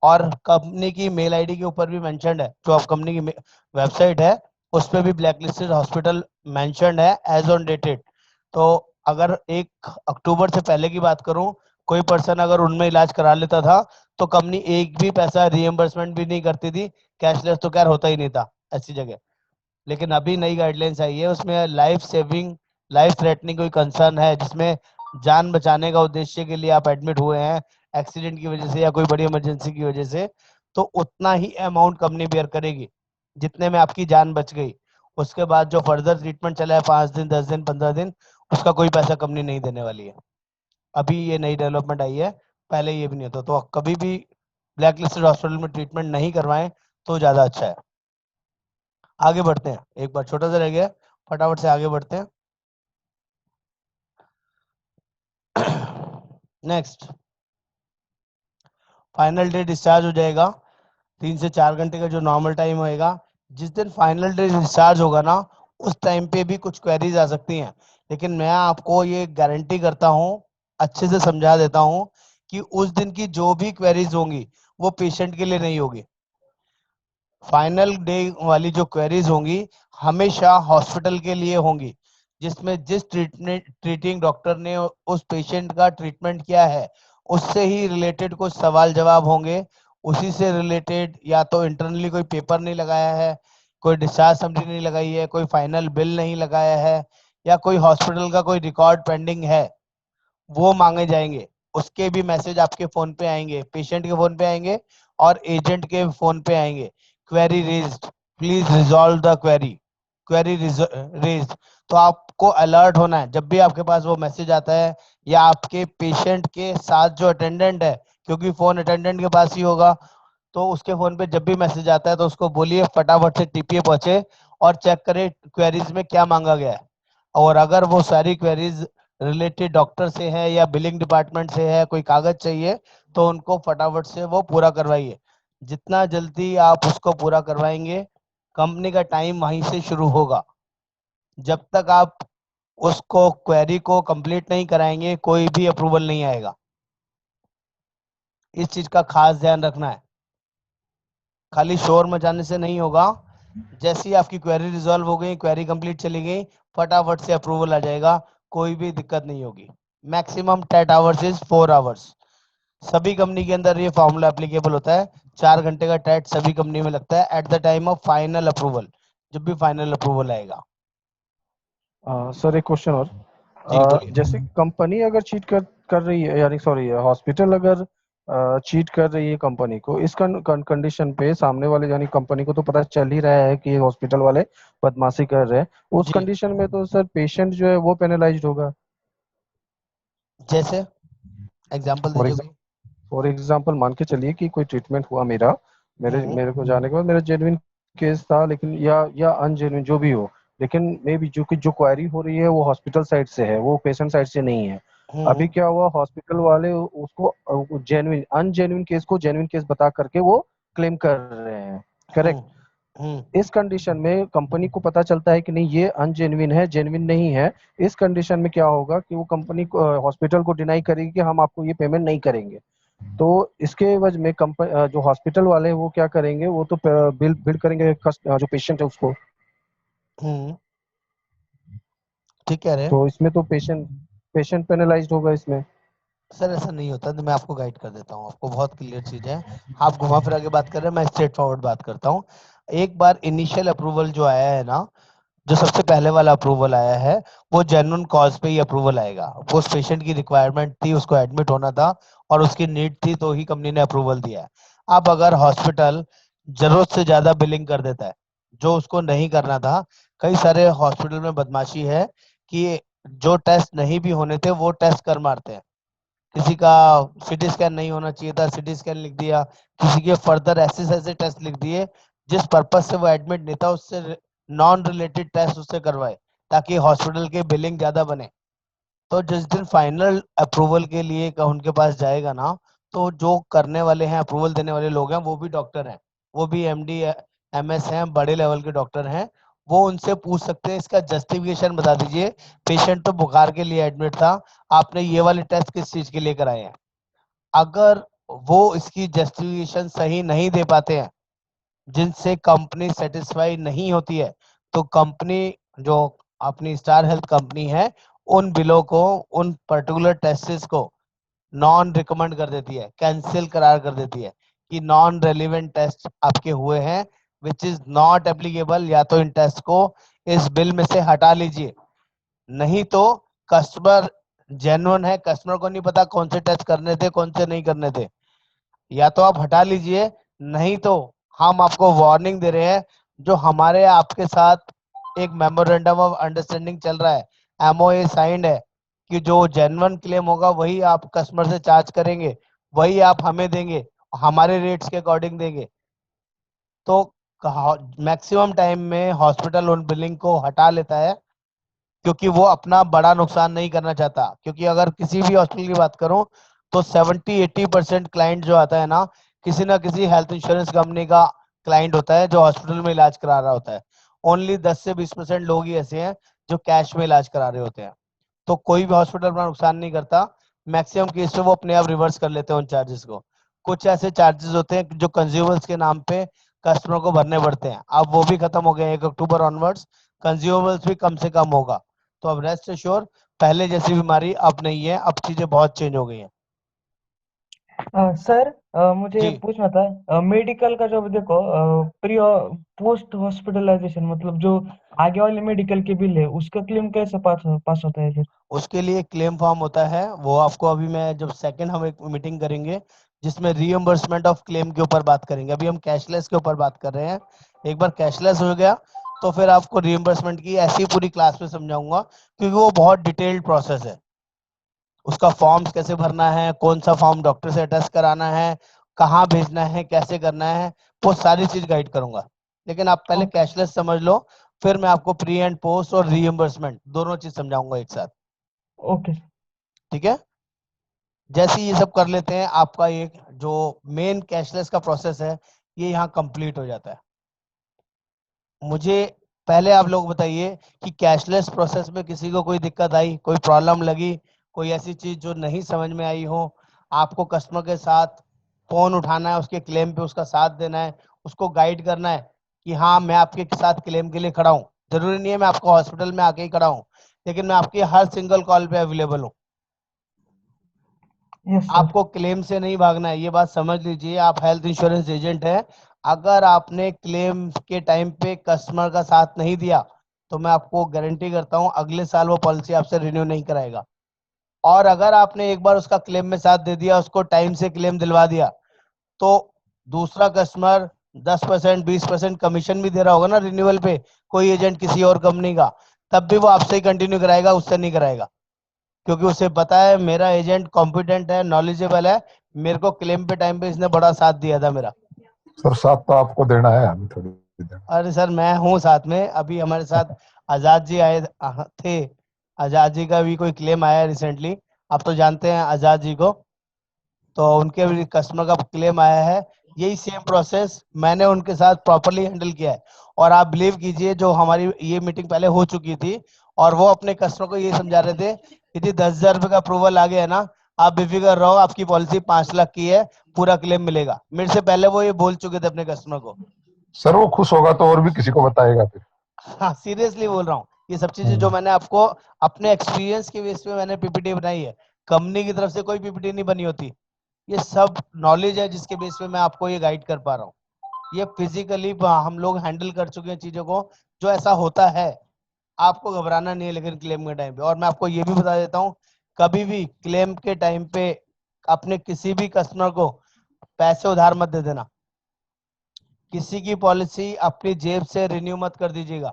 और कंपनी की मेल आईडी के ऊपर भी मेंशन्ड है, जो आप कंपनी की वेबसाइट है उस पे भी ब्लैक लिस्टेड हॉस्पिटल मेंशन्ड है एज ऑन डेटेड। तो अगर 1 अक्टूबर से पहले की बात करूं, कोई पर्सन अगर उनमें इलाज करा लेता था तो कंपनी एक भी पैसा रिएम्बर्समेंट भी नहीं करती थी, कैशलेस तो क्या होता ही नहीं था ऐसी जगह। लेकिन अभी नई गाइडलाइंस आई है, उसमें लाइफ सेविंग, लाइफ थ्रेटनिंग कोई कंसर्न है जिसमें जान बचाने का उद्देश्य के लिए आप एडमिट हुए हैं एक्सीडेंट की वजह से या कोई बड़ी इमरजेंसी की वजह से, तो उतना ही अमाउंट कंपनी बेयर करेगी जितने में आपकी जान बच गई। उसके बाद जो फर्दर ट्रीटमेंट चला है 5 दिन 10 दिन 15 दिन, उसका कोई पैसा कंपनी नहीं देने वाली है। अभी ये नई डेवलपमेंट आई है, पहले ये भी नहीं होता। तो कभी भी ब्लैक लिस्टेड हॉस्पिटल में ट्रीटमेंट नहीं करवाएं तो ज्यादा अच्छा है। आगे बढ़ते हैं, एक बार छोटा सा रह गया, फटाफट से आगे बढ़ते हैं। नेक्स्ट, फाइनल डे डिस्चार्ज हो जाएगा, 3 से 4 घंटे का जो नॉर्मल टाइम होएगा। जिस दिन फाइनल डे डिस्चार्ज होगा ना, उस टाइम पे भी कुछ क्वेरीज आ सकती हैं, लेकिन मैं आपको ये गारंटी करता हूँ, अच्छे से समझा देता हूँ कि उस दिन की जो भी क्वेरीज होंगी वो पेशेंट के लिए नहीं होगी। फाइनल डे वाली जो क्वेरीज होंगी हमेशा हॉस्पिटल के लिए होंगी, जिसमें जिस ट्रीटिंग डॉक्टर ने उस पेशेंट का ट्रीटमेंट किया है उससे ही रिलेटेड कुछ सवाल जवाब होंगे। उसी से रिलेटेड या तो इंटरनली कोई पेपर नहीं लगाया है, कोई डिस्चार्ज समरी नहीं लगाई है, कोई फाइनल बिल नहीं लगाया है, या कोई हॉस्पिटल का कोई रिकॉर्ड पेंडिंग है, वो मांगे जाएंगे। उसके भी मैसेज आपके फोन पे आएंगे, पेशेंट के फोन पे आएंगे और एजेंट के फोन पे आएंगे। Query raised, please resolve the query, query raised. तो आपको अलर्ट होना है जब भी आपके पास वो मैसेज आता है, या आपके पेशेंट के साथ जो अटेंडेंट है, क्योंकि फोन अटेंडेंट के पास ही होगा, तो उसके फोन पे जब भी मैसेज आता है तो उसको बोलिए फटाफट से टीपीए पहुंचे और चेक करे क्वेरीज में क्या मांगा गया है। और अगर वो सारी क्वेरीज रिलेटेड डॉक्टर से है या बिलिंग डिपार्टमेंट से है, कोई कागज चाहिए, तो उनको फटाफट से वो पूरा करवाइए। जितना जल्दी आप उसको पूरा करवाएंगे, कंपनी का टाइम वहीं से शुरू होगा। जब तक आप उसको क्वेरी को कंप्लीट नहीं कराएंगे, कोई भी अप्रूवल नहीं आएगा। इस चीज का खास ध्यान रखना है। खाली शोर मचाने से नहीं होगा। जैसे ही आपकी क्वेरी रिजॉल्व हो गई, क्वेरी कंप्लीट चली गई, फटाफट से अप्रूवल आ जाएगा, कोई भी दिक्कत नहीं होगी। Maximum 10 hours is 4 hours. सभी कंपनी के अंदर ये फॉर्मूला एप्लीकेबल होता है। 4 घंटे का टेट सभी कंपनी में लगता है at the time of final approval, जब भी फाइनल अप्रूवल आएगा। सर एक क्वेश्चन और। जी बोलिए। जैसे कंपनी अगर चीट कर रही है, यानी सॉरी हॉस्पिटल अगर चीट कर रही है कंपनी को, इस कंडीशन पे सामने वाले यानी कंपनी को तो पता चल ही रहा है कि हॉस्पिटल वाले बदमाशी कर रहे हैं, उस जी, कंडीशन में तो सर पेशेंट जो है वो पेनलाइज्ड होगा। जैसे एग्जांपल फॉर दीजिए कोई। फॉर एग्जाम्पल मान के चलिए कि कोई ट्रीटमेंट हुआ मेरा, मेरे हम्म मेरे को जाने के बाद मेरा जेन्युइन केस था, लेकिन या अनजेन्युइन जो भी हो, लेकिन मे भी जो क्वायरी हो रही है वो हॉस्पिटल साइड से है, वो पेशेंट साइड से नहीं है। अभी हम्म क्या हुआ, हॉस्पिटल वाले उसको जेन्युइन अनजेन्युइन केस को जेन्युइन केस बता करके वो क्लेम कर रहे हैं, हम्म करेक्ट? हम्म इस कंडीशन में कंपनी को पता चलता है कि नहीं ये अनजेन्युइन है, जेन्युइन नहीं है। इस कंडीशन में क्या होगा कि वो कंपनी को हॉस्पिटल को डिनाई करेगी कि हम आपको ये पेमेंट नहीं करेंगे। तो इसके एवज में जो हॉस्पिटल वाले हैं वो क्या करेंगे, वो तो बिल बिल करेंगे जो पेशेंट है उसको। हम्म, ठीक कह रहे हैं। तो इसमें तो पेशेंट पेनलाइज्ड होगा इसमें। सर ऐसा नहीं होता, तो मैं आपको गाइड कर देता हूँ। आपको बहुत क्लियर चीज है, आप घुमा फिरा के बात कर रहे हैं, मैं स्ट्रेट फॉरवर्ड बात करता हूँ। एक बार इनिशियल अप्रूवल जो आया है ना, जो सबसे पहले वाला अप्रूवल आया है, वो जेन्युइन कॉज पे ही अप्रूवल आएगा। वो उस पेशेंट की रिक्वायरमेंट थी, उसको एडमिट होना था और उसकी नीड थी, तो ही कंपनी ने अप्रूवल दिया है। अब अगर हॉस्पिटल जरूरत से ज्यादा बिलिंग कर देता है, जो उसको नहीं करना था, कई सारे हॉस्पिटल में बदमाशी है कि जो टेस्ट नहीं भी होने थे वो टेस्ट कर मारते हैं। किसी का सीटी स्कैन नहीं होना चाहिए था, सीटी स्कैन लिख दिया। किसी के फर्दर ऐसे ऐसे टेस्ट लिख दिए जिस पर्पज से वो एडमिट नहीं था, उससे नॉन रिलेटेड टेस्ट उससे करवाए, ताकि हॉस्पिटल के बिलिंग ज्यादा बने। तो जिस दिन फाइनल अप्रूवल के लिए का उनके पास जाएगा ना, तो जो करने वाले हैं, अप्रूवल देने वाले लोग हैं, वो भी डॉक्टर हैं, वो भी एमडी एमएस हैं, बड़े लेवल के डॉक्टर हैं। वो उनसे पूछ सकते हैं इसका जस्टिफिकेशन बता दीजिए, पेशेंट तो बुखार के लिए एडमिट था, आपने ये वाले टेस्ट किस चीज के लिए कराए हैं। अगर वो इसकी जस्टिफिकेशन सही नहीं दे पाते हैं, जिनसे कंपनी सेटिस्फाई नहीं होती है, तो कंपनी जो अपनी स्टार हेल्थ कंपनी है, उन बिलों को, उन पर्टिकुलर टेस्ट्स को नॉन रिकमेंड कर देती है, कैंसिल करार कर देती है कि नॉन रेलिवेंट टेस्ट आपके हुए हैं, विच इज नॉट एप्लीकेबल। या तो इन टेस्ट को इस बिल में से हटा लीजिए, नहीं तो कस्टमर जेन्युइन है, कस्टमर को नहीं पता कौन से टेस्ट करने थे, कौन से नहीं करने थे, या तो आप हटा लीजिए, नहीं तो हम आपको वार्निंग दे रहे हैं। जो हमारे आपके साथ एक मेमोरेंडम ऑफ अंडरस्टैंडिंग चल रहा है, एमओए साइंड है, कि जो जेन्युइन क्लेम होगा वही आप कस्टमर से चार्ज करेंगे, वही आप हमें देंगे, हमारे रेट्स के अकॉर्डिंग देंगे। तो मैक्सिमम टाइम में हॉस्पिटल उन बिलिंग को हटा लेता है, क्योंकि वो अपना बड़ा नुकसान नहीं करना चाहता। क्योंकि अगर किसी भी हॉस्पिटल की बात करूं, तो 70-80% क्लाइंट जो आता है ना किसी हेल्थ इंश्योरेंस कंपनी का क्लाइंट होता है, जो हॉस्पिटल में इलाज करा रहा होता है। ओनली 10 से 20% लोग ही ऐसे हैं जो कैश में इलाज करा रहे होते हैं। तो कोई भी हॉस्पिटल अपना नुकसान नहीं करता। मैक्सिमम केस में वो अपने आप रिवर्स कर लेते हैं उन चार्जेस को। कुछ ऐसे चार्जेस होते हैं जो कंज्यूमर्स के नाम पे कस्टमर को भरने पड़ते हैं, अब वो भी खत्म हो गए 1 अक्टूबर ऑनवर्ड्स, कंज्यूमर्स भी कम से कम होगा। तो अब रेस्ट एश्योर पहले जैसी बीमारी अब नहीं है, अब चीजें बहुत चेंज हो गई हैं। सर मुझे ये जी, पूछना था, मेडिकल का जो अभी देखो प्री पोस्ट हॉस्पिटलाइजेशन मतलब जो आगे वाले मेडिकल के बिल है उसका क्लेम कैसे पास होता है फिर? उसके लिए क्लेम फॉर्म होता है, वो आपको अभी मैं जब सेकंड हम एक मीटिंग करेंगे जिसमें रीइंबर्समेंट ऑफ क्लेम के ऊपर बात करेंगे। अभी हम कैशलेस के ऊपर बात कर रहे हैं। एक बार कैशलेस हो गया तो फिर आपको रीइंबर्समेंट की ऐसी पूरी क्लास में समझाऊंगा, क्योंकि वो बहुत डिटेल्ड प्रोसेस है। उसका फॉर्म्स कैसे भरना है, कौन सा फॉर्म डॉक्टर से अटैच कराना है, कहाँ भेजना है, कैसे करना है, वो सारी चीज गाइड करूंगा। लेकिन आप पहले ओके। कैशलेस समझ लो, फिर मैं आपको प्री एंड पोस्ट और रीइंबर्समेंट दोनों चीज समझाऊंगा एक साथ। ओके। ठीक है, जैसे ही ये सब कर लेते हैं आपका एक जो मेन कैशलेस का प्रोसेस है ये यहाँ कंप्लीट हो जाता है। मुझे पहले आप लोग बताइए कि कैशलेस प्रोसेस में किसी को कोई दिक्कत आई, कोई प्रॉब्लम लगी, कोई ऐसी चीज जो नहीं समझ में आई हो। आपको कस्टमर के साथ फोन उठाना है, उसके क्लेम पे उसका साथ देना है, उसको गाइड करना है कि हाँ मैं आपके साथ क्लेम के लिए खड़ा हूँ। जरूरी नहीं है मैं आपको हॉस्पिटल में आके ही खड़ा हूँ, लेकिन मैं आपकी हर सिंगल कॉल पे अवेलेबल हूँ। Yes sir. आपको क्लेम से नहीं भागना है, ये बात समझ लीजिए। आप हेल्थ इंश्योरेंस एजेंट हैं, अगर आपने क्लेम के टाइम पे कस्टमर का साथ नहीं दिया तो मैं आपको गारंटी करता हूं अगले साल वो पॉलिसी आपसे रिन्यू नहीं कराएगा। और अगर आपने एक बार उसका क्लेम में साथ दे दिया, उसको टाइम से क्लेम दिलवा दिया, तो दूसरा कस्टमर 10% 20% कमीशन भी दे रहा होगा ना रिन्यूअल पे, कोई एजेंट किसी और कंपनी का, तब भी वो आपसे ही कंटिन्यू कराएगा, उससे नहीं कराएगा। क्योंकि उसे पता है मेरा एजेंट कॉम्पिटेंट है, नॉलेजेबल है, मेरे को क्लेम पे टाइम पे इसने बड़ा साथ दिया था मेरा। सर साथ तो आपको देना है, हमें थोड़ी देना अरे सर मैं हूँ साथ में, अभी हमारे साथ है। आजाद जी आए थे। आजाद जी का भी कोई क्लेम आया रिसेंटली, आप तो जानते हैं आजाद जी को, तो उनके भी कस्टमर का क्लेम आया है। यही सेम प्रोसेस मैंने उनके साथ प्रॉपरली हैंडल किया है। और आप बिलीव कीजिए, जो हमारी ये मीटिंग पहले हो चुकी थी और वो अपने कस्टमर को ये समझा रहे थे कि जी 10,000 रुपये का अप्रूवल आ गया है ना, आप बेफिक्र रहो, आपकी पॉलिसी 5 लाख की है, पूरा क्लेम मिलेगा। मेरे से पहले वो ये बोल चुके थे अपने कस्टमर को। सर वो खुश होगा तो और भी किसी को बताएगा फिर। हाँ सीरियसली बोल रहा हूँ, ये सब चीजें जो हम्म। मैंने आपको अपने एक्सपीरियंस के बेस पे मैंने पीपीटी बनाई है, कंपनी की तरफ से कोई पीपीटी नहीं बनी होती। ये सब नॉलेज है जिसके बेस पे मैं आपको ये गाइड कर पा रहा हूँ। ये फिजिकली हम लोग हैंडल कर चुके हैं चीजों को, जो ऐसा होता है। आपको घबराना नहीं है लेकिन क्लेम के टाइम पे। और मैं आपको ये भी बता देता हूँ, कभी भी क्लेम के टाइम पे अपने किसी भी कस्टमर को पैसे उधार मत दे देना। किसी की पॉलिसी अपनी जेब से रिन्यू मत कर दीजिएगा।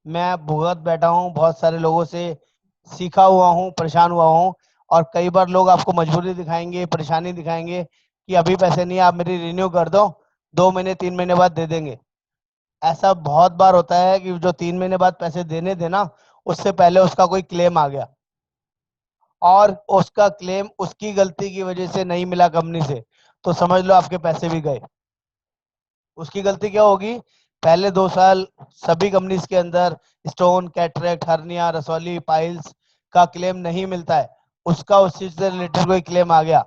मैं भुगत बैठा हूँ, बहुत सारे लोगों से सीखा हुआ हूँ, परेशान हुआ हूँ। और कई बार लोग आपको मजबूरी दिखाएंगे, परेशानी दिखाएंगे कि अभी पैसे नहीं है, आप मेरी रिन्यू कर दो, 2 महीने 3 महीने बाद दे देंगे। ऐसा बहुत बार होता है कि जो 3 महीने बाद पैसे देने थे ना, उससे पहले उसका कोई क्लेम आ गया और उसका क्लेम उसकी गलती की वजह से नहीं मिला कंपनी से, तो समझ लो आपके पैसे भी गए। उसकी गलती क्या होगी? पहले 2 साल सभी कंपनीज के अंदर स्टोन, कैटरेक्ट, हर्निया, रसौली, पाइल्स का क्लेम नहीं मिलता है। उसका उस चीज से रिलेटेड कोई क्लेम आ गया,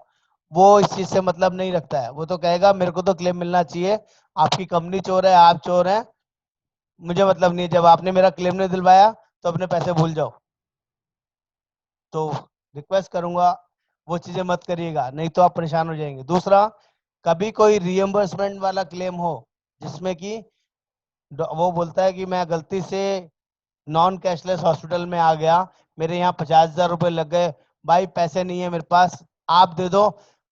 वो इस चीज से मतलब नहीं रखता है। वो तो कहेगा मेरे को तो क्लेम मिलना चाहिए, आपकी कंपनी चोर है, आप चोर हैं, मुझे मतलब नहीं है। जब आपने मेरा क्लेम नहीं दिलवाया तो अपने पैसे भूल जाओ। तो रिक्वेस्ट करूंगा वो चीजें मत करिएगा, नहीं तो आप परेशान हो जाएंगे। दूसरा, कभी कोई रियम्बर्समेंट वाला क्लेम हो जिसमें कि वो बोलता है कि मैं गलती से नॉन कैशलेस हॉस्पिटल में आ गया, मेरे यहाँ 50,000 रुपये लग गए, भाई पैसे नहीं है मेरे पास, आप दे दो,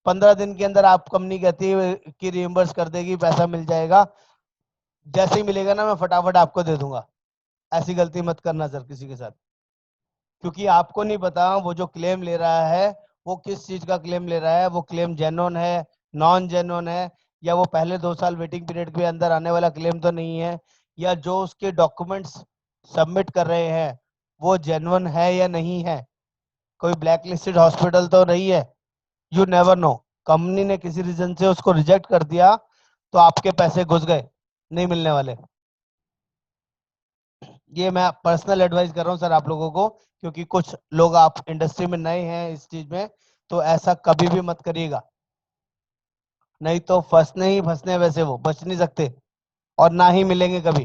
15 दिन के अंदर आप कंपनी कहती है कि रियम्बर्स कर देगी, पैसा मिल जाएगा, जैसे ही मिलेगा ना मैं फटाफट आपको दे दूंगा। ऐसी गलती मत करना सर किसी के साथ, क्योंकि आपको नहीं पता वो जो क्लेम ले रहा है वो किस चीज का क्लेम ले रहा है। वो क्लेम जेन्युइन है, नॉन जेन्युइन है, या वो पहले 2 साल वेटिंग पीरियड के अंदर आने वाला क्लेम तो नहीं है, या जो उसके डॉक्यूमेंट्स सबमिट कर रहे हैं वो जेन्युइन है या नहीं है। कोई ब्लैक लिस्टेड हॉस्पिटल तो नहीं है, यू नेवर नो। कंपनी ने किसी रीजन से उसको रिजेक्ट कर दिया तो आपके पैसे घुस गए, नहीं मिलने वाले। ये मैं पर्सनल एडवाइस कर रहा हूँ सर आप लोगों को, क्योंकि कुछ लोग आप इंडस्ट्री में नए हैं इस चीज में, तो ऐसा कभी भी मत करिएगा, नहीं तो फंसने ही फंसने हैं, वैसे वो बच नहीं सकते और ना ही मिलेंगे कभी।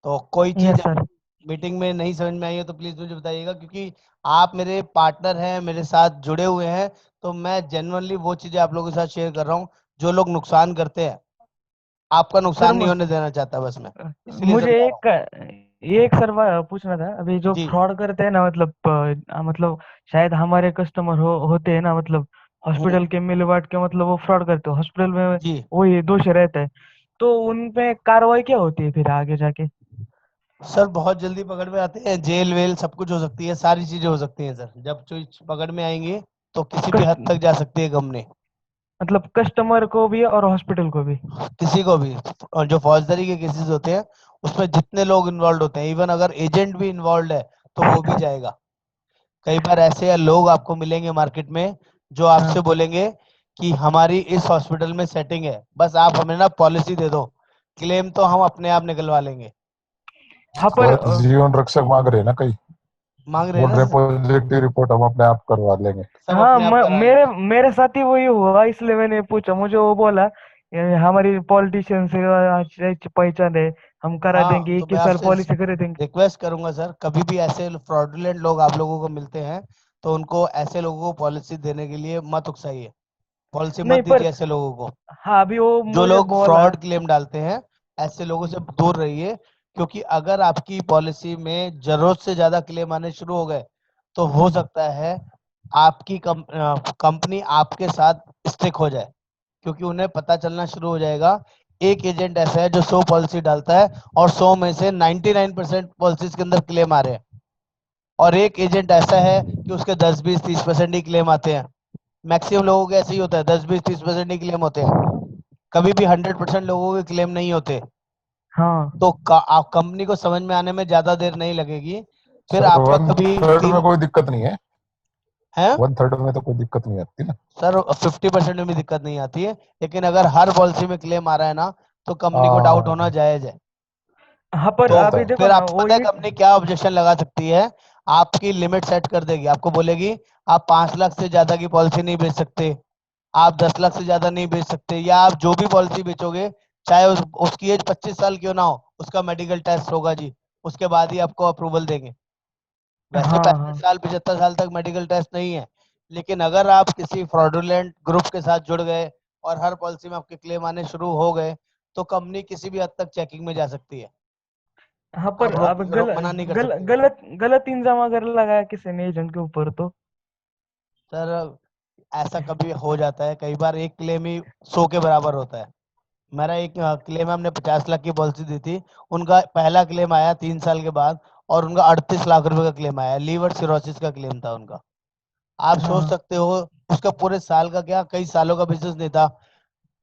तो कोई चीज यस सर। मीटिंग में नहीं समझ में आई है तो प्लीज मुझे बताइएगा, क्योंकि आप मेरे पार्टनर हैं, मेरे साथ जुड़े हुए हैं, तो मैं जेन्युइनली वो चीजें आप लोगों के साथ शेयर कर रहा हूँ जो लोग नुकसान करते हैं। आपका सर नुकसान नहीं होने देना चाहता बस मैं, इसीलिए मुझे समझा रहा हूँ। एक सर पूछना था, अभी जो जी फ्रॉड करते हैं ना, मतलब मतलब शायद हमारे कस्टमर होते हैं ना, मतलब हम्म, हॉस्पिटल के मिल बांट के, मतलब वो फ्रॉड करते हो हॉस्पिटल में, जी वही दोष रहता है, तो उन पे कार्रवाई क्या होती है फिर आगे जाके? सर, बहुत जल्दी पकड़ में आते हैं, जेल वेल सब कुछ हो सकती है, सारी चीजें हो सकती हैं सर, जब चीज पकड़ में आएंगे तो किसी भी कस्ट हद तक जा सकती है कंपनी, मतलब कस्टमर को भी और हॉस्पिटल को भी? किसी को भी। और जो फौजदारी के केसेस होते हैं उसमें जितने लोग इन्वॉल्व होते हैं, इवन अगर एजेंट भी इन्वॉल्व है तो वो भी जाएगा। कई बार ऐसे लोग आपको मिलेंगे मार्केट में जो आपसे हाँ बोलेंगे कि हमारी इस हॉस्पिटल में सेटिंग है, बस आप हमें ना पॉलिसी दे दो, क्लेम तो हम अपने आप निकलवा लेंगे। हाँ पर सर जीवन रक्षक मांग रहे हैं ना कई, मांग रहे हैं वो ना सर? डिपॉजिटिव रिपोर्ट हम अपने आप करवा लेंगे। सब हाँ अपने आप करा मेरे लेंगे। मेरे साथ ही वही हुआ, इसलिए मैंने पूछा। मुझे वो बोला, ये हमारी पॉलिटिशियन से पहचान है, हम करा हाँ, देंगे, तो 21 मैं साल आपसे पॉलिसी कर देंगे। रिक्वेस्ट करूंगा सर, कभी भी ऐसे फ्रॉडुलेंट लोग आप लोगों को मिलते हैं तो उनको, ऐसे लोगों को पॉलिसी देने के लिए मत उकसाइए, पॉलिसी मत नहीं पर, दीजिए ऐसे लोगों को। हाँ अभी वो जो मुझे लोग बोला। फ्रॉड क्लेम डालते हैं, ऐसे लोगों से दूर रहिए, क्योंकि अगर आपकी पॉलिसी में जरूरत से ज्यादा क्लेम आने शुरू हो गए तो हो सकता है आपकी कंपनी आपके साथ स्टिक हो जाए, क्योंकि उन्हें पता चलना शुरू हो जाएगा। एक एजेंट ऐसा है जो 100 पॉलिसी डालता है और 100 में से 99% पॉलिसीज के अंदर क्लेम आ रहे हैं, और एक एजेंट ऐसा है कि उसके 10 20 30% ही क्लेम आते हैं। मैक्सिमम लोगों के ऐसे ही होता है, 10 20 30% ही क्लेम होते हैं, कभी भी 100% लोगों के क्लेम नहीं होते। हाँ तो आप कंपनी को समझ में आने में ज्यादा देर नहीं लगेगी, फिर सर आपका वन कभी थर्ड में तीन कोई दिक्कत नहीं है, है। 1/3 में तो कोई दिक्कत नहीं आती ना। सर 50% में भी दिक्कत नहीं आती है, लेकिन अगर हर पॉलिसी में क्लेम आ रहा है ना तो कंपनी को डाउट होना हाँ, जायज है। हाँ पर तो होता अभी है। देखो फिर ना, आपको वो पता है कंपनी क्या ऑब्जेक्शन लगा सकती है? आपकी लिमिट सेट कर देगी, आपको बोलेगी आप 5 लाख से ज्यादा की पॉलिसी नहीं बेच सकते, आप 10 लाख से ज्यादा नहीं बेच सकते, या आप जो भी पॉलिसी बेचोगे, चाहे उसकी एज 25 साल क्यों ना हो, उसका मेडिकल टेस्ट होगा जी, उसके बाद ही आपको अप्रूवल देंगे। वैसे हाँ 65 साल 75 साल तक मेडिकल टेस्ट नहीं है, लेकिन अगर आप किसी फ्रॉडुलेंट ग्रुप के साथ जुड़ गए और हर पॉलिसी में आपके क्लेम आने शुरू हो गए तो कंपनी किसी भी हद तक चेकिंग में जा सकती है। हाँ पर आप अब मना नहीं कर गल, सकते उसको। गलत गलत इंजाम अगर लगाया किसी ने एजेंट के ऊपर तो? सर ऐसा कभी हो जाता है, कई बार एक क्लेम ही 100 के बराबर होता है। मेरा एक क्लेम है, हमने 50 लाख की पॉलिसी दी थी, उनका पहला क्लेम आया 3 साल के बाद, और उनका 38 लाख रुपए का क्लेम आया, लीवर सिरोसिस का क्लेम था उनका। आप सोच हाँ सकते हो, उसका पूरे साल का क्या, कई सालों का बिजनेस नहीं था,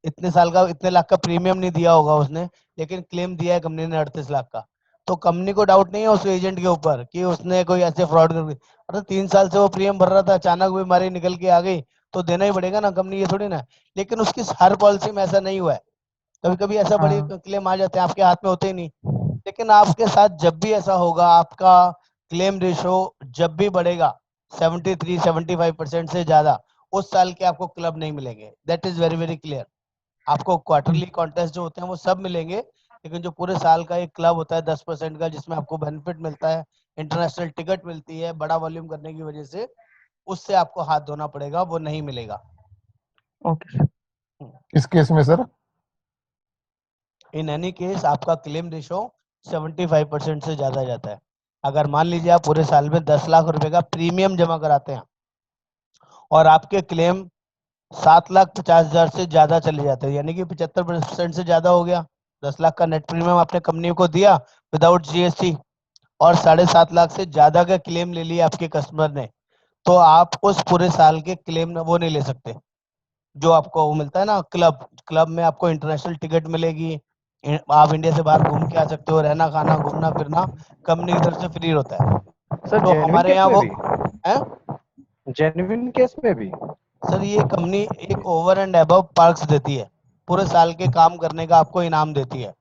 इतने साल का इतने लाख का प्रीमियम नहीं दिया होगा उसने, लेकिन क्लेम दिया है कंपनी ने 38 लाख का। तो कंपनी को डाउट नहीं है उस एजेंट के ऊपर कि उसने कोई ऐसे फ्रॉड कर, मतलब 3 साल से वो प्रीमियम भर रहा था, अचानक बीमारी निकल के आ गई तो देना ही पड़ेगा ना, कंपनी ये थोड़ी ना। लेकिन उसकी हर पॉलिसी में ऐसा नहीं हुआ है, कभी कभी ऐसा बड़ी हाँ क्लेम आ जाते हैं, आपके हाथ में होते ही नहीं। लेकिन आपके साथ जब भी ऐसा होगा, आपका क्लेम रेशो जब भी बढ़ेगा 73 75% से ज्यादा, उस साल के आपको क्लब नहीं मिलेंगे, that is very very clear. आपको क्वार्टरली कॉन्टेस्ट जो होते हैं वो सब मिलेंगे, लेकिन जो पूरे साल का एक क्लब होता है 10% का, जिसमें आपको बेनिफिट मिलता है, इंटरनेशनल टिकट मिलती है बड़ा वॉल्यूम करने की वजह से, उससे आपको हाथ धोना पड़ेगा, वो नहीं मिलेगा। Okay sir. किस केस में सर? इन एनी केस आपका क्लेम रेशो 75% से ज्यादा जाता है। अगर मान लीजिए आप पूरे साल में 10 लाख रुपए का प्रीमियम जमा कराते हैं और आपके क्लेम 7,50,000 से ज्यादा चले जाते हैं, यानी कि 75% से ज्यादा हो गया, 10 लाख का नेट प्रीमियम आपने कंपनी को दिया विदाउट जीएसटी, और 7.5 लाख से ज्यादा का क्लेम ले लिया आपके कस्टमर ने, तो आप उस पूरे साल के क्लेम वो नहीं ले सकते। जो आपको वो मिलता है ना क्लब, क्लब में आपको इंटरनेशनल टिकट मिलेगी, आप इंडिया से बाहर घूम के आ सकते हो, रहना खाना घूमना फिरना कंपनी की तरफ से फ्री होता है। सर तो जेन्युइन हमारे केस यहाँ में वो भी, है। जेन्युइन केस में भी। सर ये कंपनी एक ओवर एंड अबव पर्क्स देती है, पूरे साल के काम करने का आपको इनाम देती है,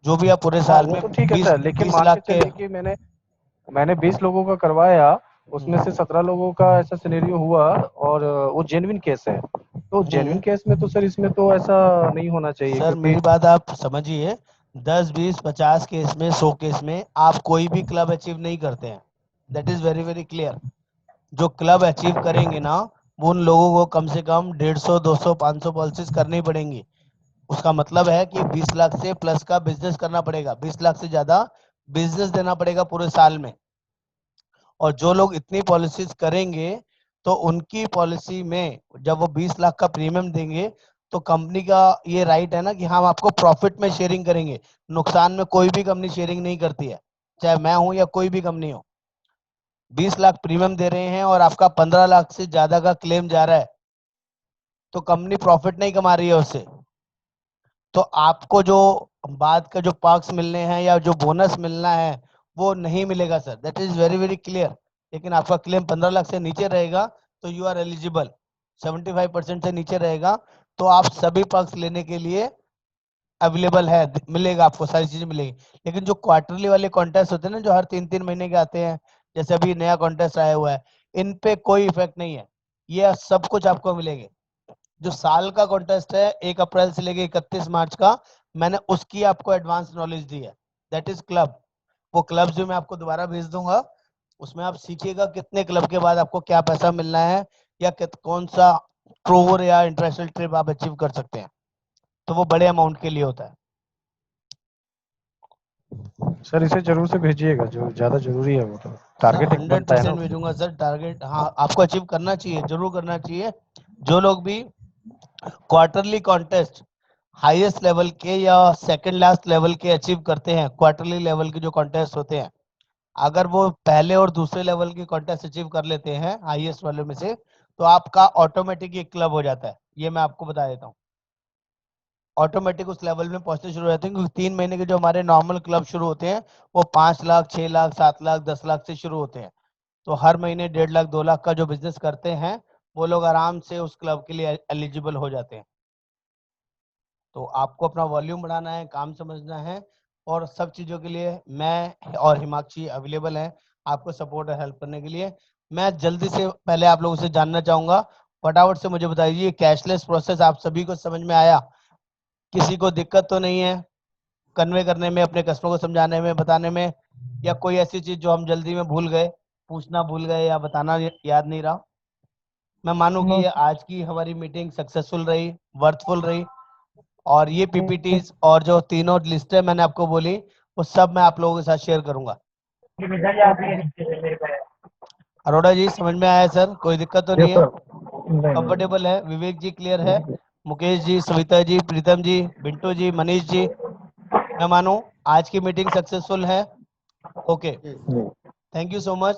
जो भी आप पूरे हाँ साल वो में तो ठीक है बीस सर, लेकिन बीस मान के लाख के। चलिए कि मैंने 20 लोगों का करवाया, उसमें से 17 लोगों का ऐसा सिनेरियो हुआ, और वो जेन्युइन केस है। तो जेन्युइन हम्म, केस में तो सर इसमें तो ऐसा नहीं होना चाहिए, सर क्योंकि मेरी बात आप समझिए, 10, 20, 50 केस में, 100 केस में आप कोई भी क्लब अचीव नहीं करते हैं। That is very very clear. जो क्लब अचीव करेंगे ना, वो उन लोगों को कम से कम 150, 200, 500 पॉलिसीज करनी पड़ेंगी। उसका मतलब है कि 20 लाख से प्लस का बिजनेस करना पड़ेगा, 20 लाख से ज्यादा बिजनेस देना पड़ेगा पूरे साल में। और जो लोग इतनी पॉलिसीज करेंगे तो उनकी पॉलिसी में जब वो 20 लाख का प्रीमियम देंगे तो कंपनी का ये राइट है ना कि हम आपको प्रॉफिट में शेयरिंग करेंगे। नुकसान में कोई भी कंपनी शेयरिंग नहीं करती है, चाहे मैं हूं या कोई भी कंपनी हो। 20 लाख प्रीमियम दे रहे हैं और आपका 15 लाख से ज्यादा का क्लेम जा रहा है तो कंपनी प्रॉफिट नहीं कमा रही है उससे। तो आपको जो बाद का जो पर्क्स मिलने हैं या जो बोनस मिलना है वो नहीं मिलेगा sir. That is very very clear. लेकिन आपका क्लेम 15 लाख से नीचे रहेगा तो यू आर एलिजिबल। 75% से नीचे रहेगा तो आप सभी पर्क्स लेने के लिए अवेलेबल है, मिलेगा आपको, सारी चीजें मिलेगी। लेकिन जो क्वार्टरली वाले कॉन्टेस्ट होते हैं ना, जो हर 3-3 महीने के आते हैं, जैसे अभी नया कॉन्टेस्ट आया हुआ है, इन पे कोई इफेक्ट नहीं है, ये सब कुछ आपको मिलेंगे। जो साल का कॉन्टेस्ट है 1 अप्रैल से लेके 31 मार्च का, मैंने उसकी आपको एडवांस नॉलेज दी है। That is club. वो क्लब जो मैं आपको दोबारा भेज दूंगा, उसमें आप सीखिएगा कितने क्लब के बाद आपको क्या पैसा मिलना है या कौन सा टूर या इंटरनेशनल ट्रिप आप अचीव कर सकते हैं। तो वो बड़े अमाउंट के लिए होता है। सर इसे जरूर से भेजिएगा, जो ज्यादा जरूरी है वो तो टारगेट एक बनता है ना 100% भेजूंगा सर। टारगेट हाँ आपको अचीव करना चाहिए, जरूर करना चाहिए। जो लोग भी क्वार्टरली कॉन्टेस्ट हाईएस्ट लेवल के या सेकंड लास्ट लेवल के अचीव करते हैं, क्वार्टरली लेवल के जो कॉन्टेस्ट होते हैं, अगर वो पहले और दूसरे लेवल के कॉन्टेस्ट अचीव कर लेते हैं हाईएस्ट वाले में से, तो आपका ऑटोमेटिक एक क्लब हो जाता है। ये मैं आपको बता देता हूँ, ऑटोमेटिक उस लेवल में पहुंचने शुरू हो जाते हैं। क्योंकि 3 महीने के जो हमारे नॉर्मल क्लब शुरू होते हैं वो 5 लाख, 6 लाख, 7 लाख, 10 लाख से शुरू होते हैं। तो हर महीने 1.5 लाख, 2 लाख का जो बिजनेस करते हैं वो लोग आराम से उस क्लब के लिए एलिजिबल हो जाते हैं। तो आपको अपना वॉल्यूम बढ़ाना है, काम समझना है, और सब चीज़ों के लिए मैं और हिमाक्षी अवेलेबल हैं आपको सपोर्ट और हेल्प करने के लिए। मैं जल्दी से पहले आप लोगों से जानना चाहूँगा, फटाफट से मुझे बताइए, कैशलेस प्रोसेस आप सभी को समझ में आया? किसी को दिक्कत तो नहीं है कन्वे करने में, अपने कस्टमर को समझाने में, बताने में, या कोई ऐसी चीज़ जो हम जल्दी में भूल गए, पूछना भूल गए या बताना याद नहीं रहा? मैं मानूं कि नो ये आज की हमारी मीटिंग सक्सेसफुल रही, वर्थफुल रही, और ये पीपीटीज और जो तीनों लिस्टें मैंने आपको बोली वो सब मैं आप लोगों के साथ शेयर करूंगा। अरोड़ा जी समझ में आया सर? कोई दिक्कत तो नहीं यस है? सर। नहीं कंफर्टेबल है? विवेक जी क्लियर है? मुकेश जी, सविता जी, प्रीतम जी, बिंटू जी, मनीष जी, मैं मानूं आज की मीटिंग सक्सेसफुल है? ओके, नहीं। Thank you so much.